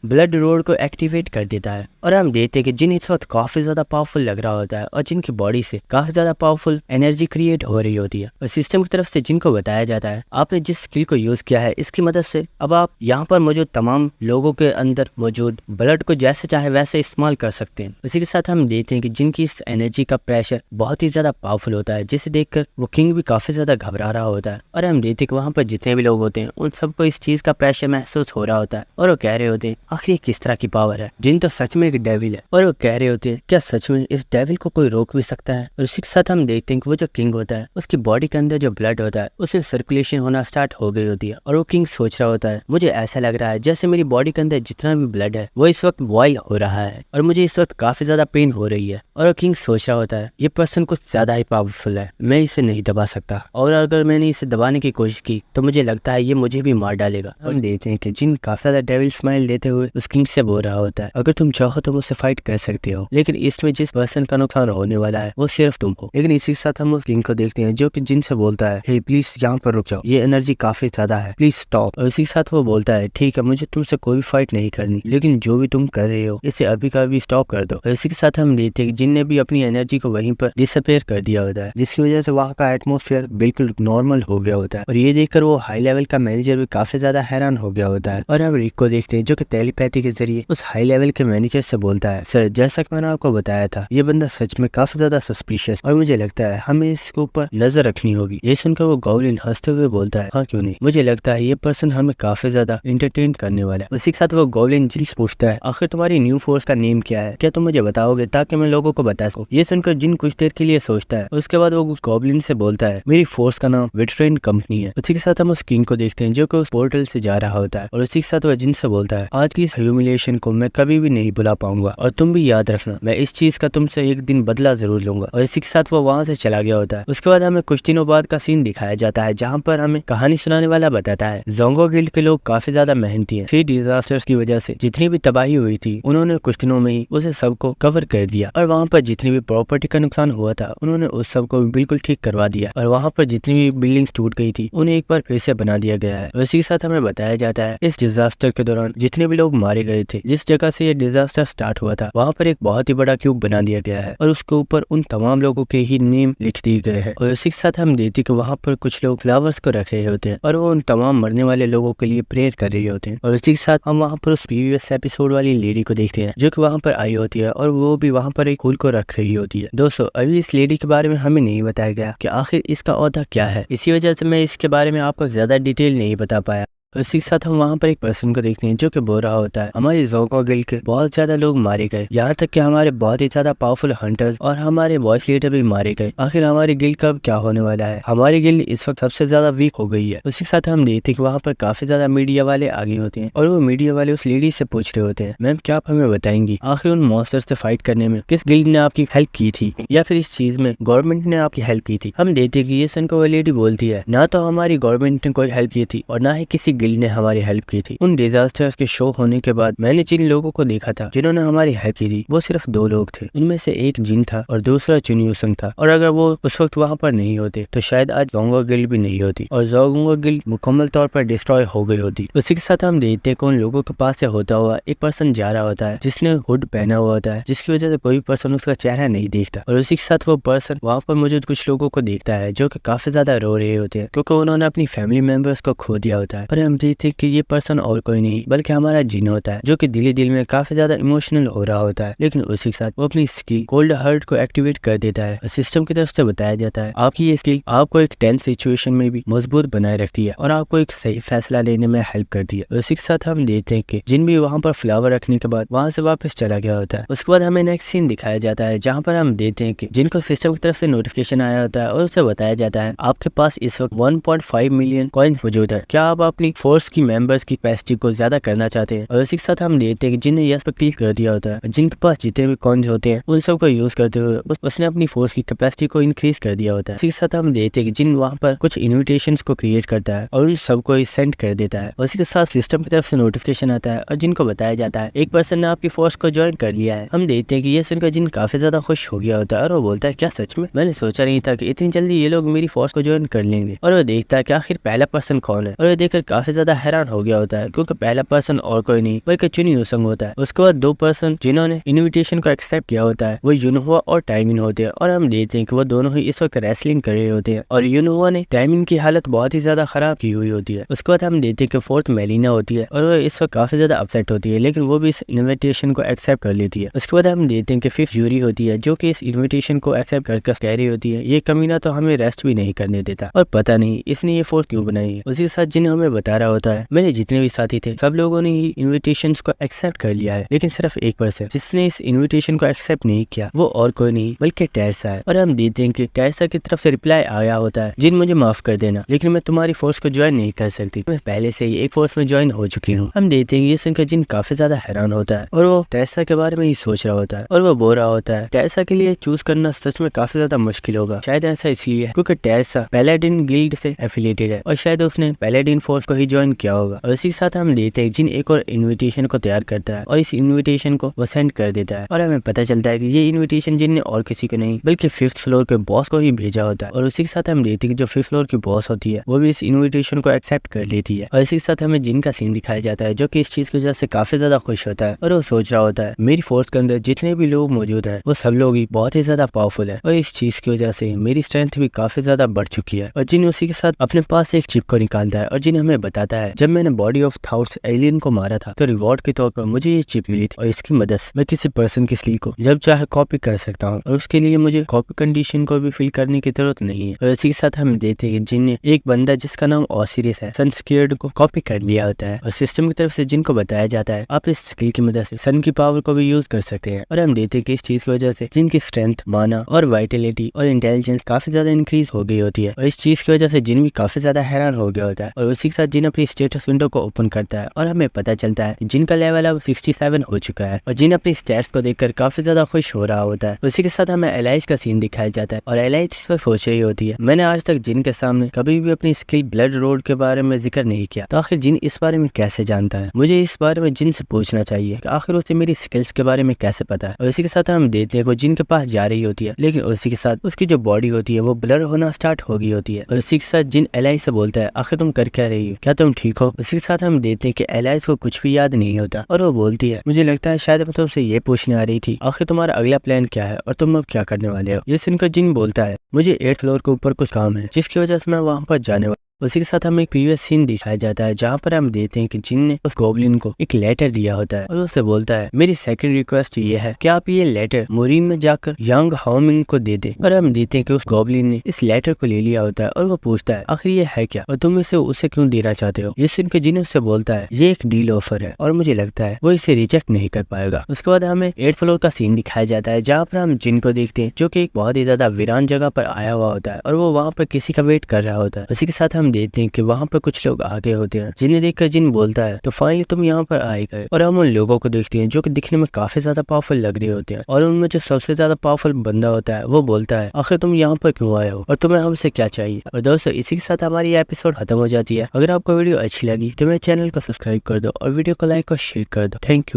ब्लड रोड को एक्टिवेट कर देता है और हम देखते हैं कि जिन इस वक्त काफी ज्यादा पावरफुल लग रहा होता है और जिनकी बॉडी से काफी ज्यादा पावरफुल एनर्जी क्रिएट हो रही होती है। और सिस्टम की तरफ से जिनको बताया जाता है, आपने जिस स्किल को यूज किया है इसकी मदद से अब आप यहाँ पर मौजूद तमाम लोगों के अंदर मौजूद मौजूद ब्लड को जैसे चाहे वैसे इस्तेमाल कर सकते हैं। इसी के साथ हम देखते हैं कि जिनकी इस एनर्जी का प्रेशर बहुत ही ज्यादा पावरफुल होता है, जिसे देखकर वो किंग भी काफी ज्यादा घबरा रहा होता है। और हम देखते हैं कि वहाँ पर जितने भी लोग होते हैं उन सबको इस चीज का प्रेशर महसूस हो रहा होता है और वो कह रहे होते हैं आखिर ये किस तरह की पावर है, जिन तो सच में एक डेविल है। और वो कह रहे होते हैं क्या सच में इस डेविल को कोई रोक भी सकता है। और इसी के साथ हम देखते हैं कि वो जो किंग होता है उसकी बॉडी के अंदर जो ब्लड होता है उसे सर्कुलेशन होना स्टार्ट हो गई होती है। और वो किंग सोच रहा होता है मुझे ऐसा लग रहा है जैसे मेरी बॉडी के अंदर जितना भी ब्लड है वो इस वक्त बॉइल हो रहा है और मुझे इस वक्त काफी ज्यादा पेन हो रही है। और वो किंग सोच रहा होता है ये पर्सन कुछ ज्यादा ही पावरफुल है, मैं इसे नहीं दबा सकता, और अगर मैंने इसे दबाने की कोशिश की तो मुझे लगता है ये मुझे भी मार डालेगा। हम देखते हैं कि जिन काफी ज्यादा डेविल स्माइल देते हुए उस किंग से बोल रहा होता है अगर तुम चाहो तो मुझसे फाइट कर सकते हो, लेकिन इसमें जिस पर्सन का नुकसान होने वाला है वो सिर्फ तुम हो। लेकिन इसी के साथ हम उस किंग को देखते हैं जो कि जिन से बोलता है हे प्लीज यहाँ पर रुक जाओ, ये एनर्जी काफी ज्यादा है, प्लीज स्टॉप। और इसी के साथ वो बोलता है ठीक है मुझे तुमसे कोई फाइट नहीं करनी, लेकिन जो भी तुम कर रहे हो इसे अभी का अभी स्टॉप कर दो। और इसी के साथ हम देखते हैं जिन ने भी अपनी एनर्जी को वहीं पर डिसअपेयर कर दिया होता है, जिसकी वजह से वहाँ का एटमोस्फेयर बिल्कुल नॉर्मल हो गया होता है। और ये देखकर वो हाई लेवल का मैनेजर भी काफी ज्यादा हैरान हो गया होता है। और हम रिक को देखते हैं जो कि टेलीपैथी के जरिए उस हाई लेवल के मैनेजर से बोलता है सर जैसा कि मैंने आपको बताया था ये बंदा सच में काफी ज्यादा सस्पिशियस और मुझे लगता है हमें इसके ऊपर नजर रखनी होगी। ये सुनकर वो गॉब्लिन हंसते हुए बोलता है हाँ क्यों नहीं, मुझे लगता है ये पर्सन हमें काफी ज्यादा एंटरटेन करने वाला है। उसी के साथ वो गॉब्लिन जिन से पूछता है आखिर तुम्हारी न्यू फोर्स का नेम क्या है, क्या तुम मुझे बताओगे ताकि मैं लोगों को बता सकूं। ये सुनकर जिन कुछ देर के लिए सोचता है, उसके बाद वो उस गॉब्लिन से बोलता है मेरी फोर्स का नाम वेटरेन कंपनी है। उसी के साथ हम उस किंग को देखते हैं जो कि उस पोर्टल से जा रहा होता है। और उसी के साथ वह जिन से बोलता है आज की इस ह्यूमिलिएशन को मैं कभी भी नहीं भुला पाऊंगा और तुम भी याद रखना मैं इस चीज का तुमसे एक दिन बदला जरूर लूंगा। और इसी के साथ वो वहां से चला गया होता है। उसके बाद हमें कुछ दिनों बाद का सीन दिखाया जाता है जहाँ पर हमें कहानी सुनाने वाला बताता है जोंगो गिल्ड के लोग काफी ज्यादा मेहनती हैं। 3 डिजास्टर्स की वजह से जितनी भी तबाही हुई थी उन्होंने कुछ दिनों में ही उसे सबको कवर कर दिया और वहाँ पर जितनी भी प्रॉपर्टी का नुकसान हुआ था उन्होंने उस सबको बिल्कुल ठीक करवा दिया और वहाँ पर जितनी भी बिल्डिंग्स टूट गई थी उन्हें एक बार फिर से बना दिया गया है। इसी के साथ हमें बताया जाता है इस डिजास्टर के दौरान जितने भी लोग मारे गए थे, जिस जगह से ये डिजास्टर स्टार्ट हुआ था वहाँ पर एक बहुत ही बड़ा क्यूब बना दिया गया है और उसके ऊपर उन तमाम लोगों के ही नेम लिख दिए गए हैं। और इसी के साथ हम देखते कि वहाँ पर कुछ लोग फ्लावर्स को रख रहे होते हैं और वो उन तमाम मरने वाले लोगों के लिए प्रेयर कर रहे होते हैं। और इसी के साथ हम वहाँ पर उस प्रीवियस एपिसोड वाली लेडी को देखते हैं जो कि वहाँ पर आई होती है और वो भी वहाँ पर एक फूल को रख रही होती है। दोस्तों अभी इस लेडी के बारे में हमें नहीं बताया गया कि आखिर इसका ओहदा क्या है, इसी वजह से मैं इसके बारे में आपको ज्यादा डिटेल नहीं बता पाया। इसी के साथ हम वहाँ पर एक पर्सन को देखते हैं जो कि बोल रहा होता है हमारे जोंगो गिल्ड के बहुत ज्यादा लोग मारे गए, यहाँ तक कि हमारे बहुत ही ज्यादा पावरफुल हंटर्स और हमारे वॉइस लीडर भी मारे गए। आखिर हमारी गिल्ड का क्या होने वाला है, हमारी गिल्ड इस वक्त सबसे ज्यादा वीक हो गई है। उसी के साथ हम देखते हैं कि वहाँ पर काफी ज्यादा मीडिया वाले आगे होते हैं और वो मीडिया वाले उस लेडी से पूछ रहे होते हैं मैम क्या आप हमें बताएंगी आखिर उन मॉन्स्टर से फाइट करने में किस गिल्ड ने आपकी हेल्प की थी या फिर इस चीज में गवर्नमेंट ने आपकी हेल्प की थी। हम देखते हैं कि ये सुनकर वो लेडी बोलती है ना तो हमारी गवर्नमेंट ने कोई हेल्प की थी और ना ही किसी गिल्ड ने हमारी हेल्प की थी। उन डिजास्टर्स के शो होने के बाद मैंने जिन लोगों को देखा था जिन्होंने हमारी हेल्प की थी वो सिर्फ 2 लोग थे, उनमें से एक जिन था और दूसरा चुन्यूसंग था। और अगर वो उस वक्त वहाँ पर नहीं होते तो शायद आज जोंगो गिल्ड भी नहीं होती और जोंगो गिल्ड मुकम्मल तौर पर डिस्ट्रॉय हो गई होती। उसी के साथ हम देखते हैं कि उन लोगों के पास से होता हुआ एक पर्सन जा रहा होता है जिसने हुड पहना हुआ होता है, जिसकी वजह से कोई पर्सन उसका चेहरा नहीं देखता। और उसी के साथ वो पर्सन वहाँ पर मौजूद कुछ लोगों को देखता है जो कि काफी ज्यादा रो रहे होते हैं क्योंकि उन्होंने अपनी फैमिली मेंबर्स को खो दिया होता है। और हम देखते हैं कि ये पर्सन और कोई नहीं बल्कि हमारा जिन होता है जो कि दिल में काफी ज्यादा इमोशनल हो रहा होता है। लेकिन उसी के साथ वो अपनी स्किल कोल्ड हार्ट को एक्टिवेट कर देता है और सिस्टम की तरफ से बताया जाता है आपकी ये स्किल आपको एक टेंस सिचुएशन में भी मजबूत बनाए रखती है और आपको एक सही फैसला लेने में हेल्प करती है। उसी के साथ हम देखते हैं कि जिन भी वहाँ पर फ्लावर रखने के बाद वहाँ से वापस चला गया होता है। उसके बाद हमें नेक्स्ट सीन दिखाया जाता है जहाँ पर हम देखते हैं कि जिनको सिस्टम की तरफ से नोटिफिकेशन आया होता है और उसे बताया जाता है आपके पास इस वक्त 1.5 मिलियन कॉइन मौजूद है, क्या आप अपनी फोर्स की मेंबर्स की कैपेसिटी को ज्यादा करना चाहते हैं। और इसी के साथ हम देखते हैं कि जिन्हें यस पर क्लिक कर दिया होता है जिनके पास जितने भी कॉइन्स होते हैं उन सब को यूज करते हुए उसने अपनी फोर्स की कैपेसिटी को इंक्रीज कर दिया होता है। इसी के साथ हम देखते हैं कि जिन वहाँ पर कुछ इन्विटेशंस को क्रिएट करता है और उन सबको सेंड कर देता है। उसी के साथ सिस्टम की तरफ से नोटिफिकेशन आता है और जिनको बताया जाता है एक पर्सन ने आपकी फोर्स को ज्वाइन कर लिया है। हम देखते हैं कि ये सुनकर जिन काफी ज्यादा खुश हो गया होता है और वो बोलता है क्या सच में, मैंने सोचा नहीं था कि इतनी जल्दी ये लोग मेरी फोर्स को ज्वाइन कर लेंगे। और वो देखता है कि आखिर पहला पर्सन कौन है और वो देखकर काफी काफी ज्यादा हैरान हो गया होता है, क्योंकि पहला पर्सन और कोई नहीं बल्कि चुन यूसंग होता है। उसके बाद दो पर्सन जिन्होंने इन्विटेशन को एक्सेप्ट किया होता है वो यूनहुआ और टाइमिन होते हैं, और हम देखते हैं कि वो दोनों ही इस वक्त रेसलिंग कर रहे होते हैं और यूनहुआ ने टाइमिन की हालत बहुत ही ज्यादा खराब की हुई होती है। उसके बाद हम देखते हैं कि फोर्थ मेलिना होती है और वो इस वक्त काफी ज्यादा अपसेट होती है, लेकिन वो भी इस इन्विटेशन को एक्सेप्ट कर लेती है। उसके बाद हम देखते हैं कि फिफ्थ यूरी होती है, जो कि इस इन्विटेशन को एक्सेप्ट करके कह रही होती है ये कमीना तो हमें रेस्ट भी नहीं करने देता, और पता नहीं इसने ये फोर्स क्यों बनाई है। उसी के साथ जिन हमें बता रहा होता है मेरे जितने भी साथी थे सब लोगों ने ही इन्विटेशन को एक्सेप्ट कर लिया है, लेकिन सिर्फ एक पर्सन जिसने इस इन्विटेशन को एक्सेप्ट नहीं किया वो और कोई नहीं बल्कि टेरसा है। और हम देखते हैं कि टेरसा की तरफ से रिप्लाई आया होता है जिन मुझे माफ कर देना, लेकिन मैं तुम्हारी फोर्स को ज्वाइन नहीं कर सकती, मैं पहले से ही एक फोर्स में ज्वाइन हो चुकी हूँ। हम देखते हैं ये सुनकर जिन काफी ज्यादा हैरान होता है और वो टेरसा के बारे में ही सोच रहा होता है, और वो बोल रहा होता है टेरसा के लिए चूज करना सच में काफी ज्यादा मुश्किल होगा। शायद ऐसा इसलिए क्योंकि टेरसा पैलाडिन गिल्ड से एफिलिएटेड है और शायद उसने पैलाडिन फोर्स को ही ज्वाइन किया होगा। और इसी के साथ हम देखते हैं जिन एक और इन्विटेशन को तैयार करता है और इस इन्विटेशन को वो सेंड कर देता है, और हमें पता चलता है कि ये इन्विटेशन जिन ने और किसी को नहीं बल्कि फिफ्थ फ्लोर के बॉस को ही भेजा होता है। और उसी के साथ हम देखते हैं कि जो फिफ्थ फ्लोर की बॉस होती है वो भी इस इन्विटेशन को एक्सेप्ट कर लेती है। और इसी के साथ हमें जिन का सीन दिखाया जाता है जो कि इस चीज की वजह से काफी ज्यादा खुश होता है, और वो सोच रहा होता है मेरी फोर्स के अंदर जितने भी लोग मौजूद है वो सब लोग ही बहुत ही ज्यादा पावरफुल है, और इस चीज की वजह से मेरी स्ट्रेंथ भी काफी ज्यादा बढ़ चुकी है। और जिन उसी के साथ अपने पास एक चिप को निकालता है और जिन हमें बताता है जब मैंने बॉडी ऑफ थाउट्स एलियन को मारा था तो रिवॉर्ड के तौर पर मुझे ये चिप मिली थी, और इसकी मदद से मैं किसी पर्सन की स्किल को जब चाहे कॉपी कर सकता हूँ, और उसके लिए मुझे कॉपी कंडीशन को भी फिल करने की जरूरत नहीं है। और इसी के साथ हम देखते हैं कि जिन ने एक बंदा जिसका नाम ऑसिरिस है सन स्केयर्ड को कॉपी कर लिया होता है, और सिस्टम की तरफ से जिनको बताया जाता है आप इस स्किल की मदद से सन की पावर को भी यूज कर सकते हैं। और हम देखते हैं कि इस चीज की वजह से जिनकी स्ट्रेंथ, माना और वाइटलिटी और इंटेलिजेंस काफी ज्यादा इंक्रीज हो गई होती है, और इस चीज की वजह से जिन भी काफी ज्यादा हैरान हो गया होता है। और उसी के साथ जिन अपनी स्टेटस विंडो को ओपन करता है और हमें पता चलता है जिनका लेवल अब 67 हो चुका है, और जिन अपनी स्टैट्स को देखकर काफी ज्यादा खुश हो रहा होता है। उसी के साथ हमें एलाइज का सीन दिखाया जाता है, और एलाइज इस पर सोच रही होती है मैंने आज तक जिन के सामने कभी भी अपनी स्किल ब्लड रोड के बारे में जिक्र नहीं किया, तो आखिर जिन इस बारे में कैसे जानता है। मुझे इस बारे में जिन से पूछना चाहिए कि आखिर उसे मेरी स्किल्स के बारे में कैसे पता है। और इसी के साथ हम देखते हैं वो जिन के पास जा रही होती है, लेकिन उसी के साथ उसकी जो बॉडी होती है वो ब्लर होना स्टार्ट हो गई होती है। और इसी के साथ जिन एलाइज से बोलता है आखिर तुम कर क्या रही हो, क्या तुम ठीक हो। उसी के साथ हम देखते हैं कि एलाइज को कुछ भी याद नहीं होता, और वो बोलती है मुझे लगता है शायद मैं तुमसे ये पूछने आ रही थी आखिर तुम्हारा अगला प्लान क्या है और तुम अब क्या करने वाले हो। ये सुनकर जिन बोलता है मुझे 8th फ्लोर के ऊपर कुछ काम है जिसकी वजह से मैं वहां पर जाने वाला। उसी के साथ हमें एक प्रीवियस सीन दिखाया जाता है जहाँ पर हम देखते हैं कि जिन ने उस गॉब्लिन को एक लेटर दिया होता है, और उससे बोलता है मेरी सेकंड रिक्वेस्ट ये है कि आप ये लेटर मोरिन में जाकर यांग हाओमिंग को दे दे। और हम देखते हैं कि उस गॉब्लिन ने इस लेटर को ले लिया होता है, और वो पूछता है आखिर ये है क्या और तुम इसे उसे क्यों देना चाहते हो। ये सुनकर जिन उससे बोलता है ये एक डील ऑफर है और मुझे लगता है वो इसे रिजेक्ट नहीं कर पाएगा। उसके बाद हमें 8th फ्लोर का सीन दिखाया जाता है जहाँ पर हम जिन को देखते हैं जो कि एक बहुत ही ज्यादा वीरान जगह पर आया हुआ होता है, और वो वहाँ पर किसी का वेट कर रहा होता है। उसी के साथ हम देखते हैं कि वहाँ पर कुछ लोग आगे होते हैं जिन्हें देखकर जिन बोलता है तो फाइनली तुम यहाँ पर आए गए। और हम उन लोगों को देखते हैं जो कि दिखने में काफी ज्यादा पावरफुल लग रहे होते हैं, और उनमें जो सबसे ज्यादा पावरफुल बंदा होता है वो बोलता है आखिर तुम यहाँ पर क्यों आए हो और तुम्हें हमसे क्या चाहिए। और दोस्तों इसी के साथ हमारी एपिसोड खत्म हो जाती है। अगर आपको वीडियो अच्छी लगी तो मेरे चैनल को सब्सक्राइब कर दो और वीडियो को लाइक और शेयर कर दो। Thank you.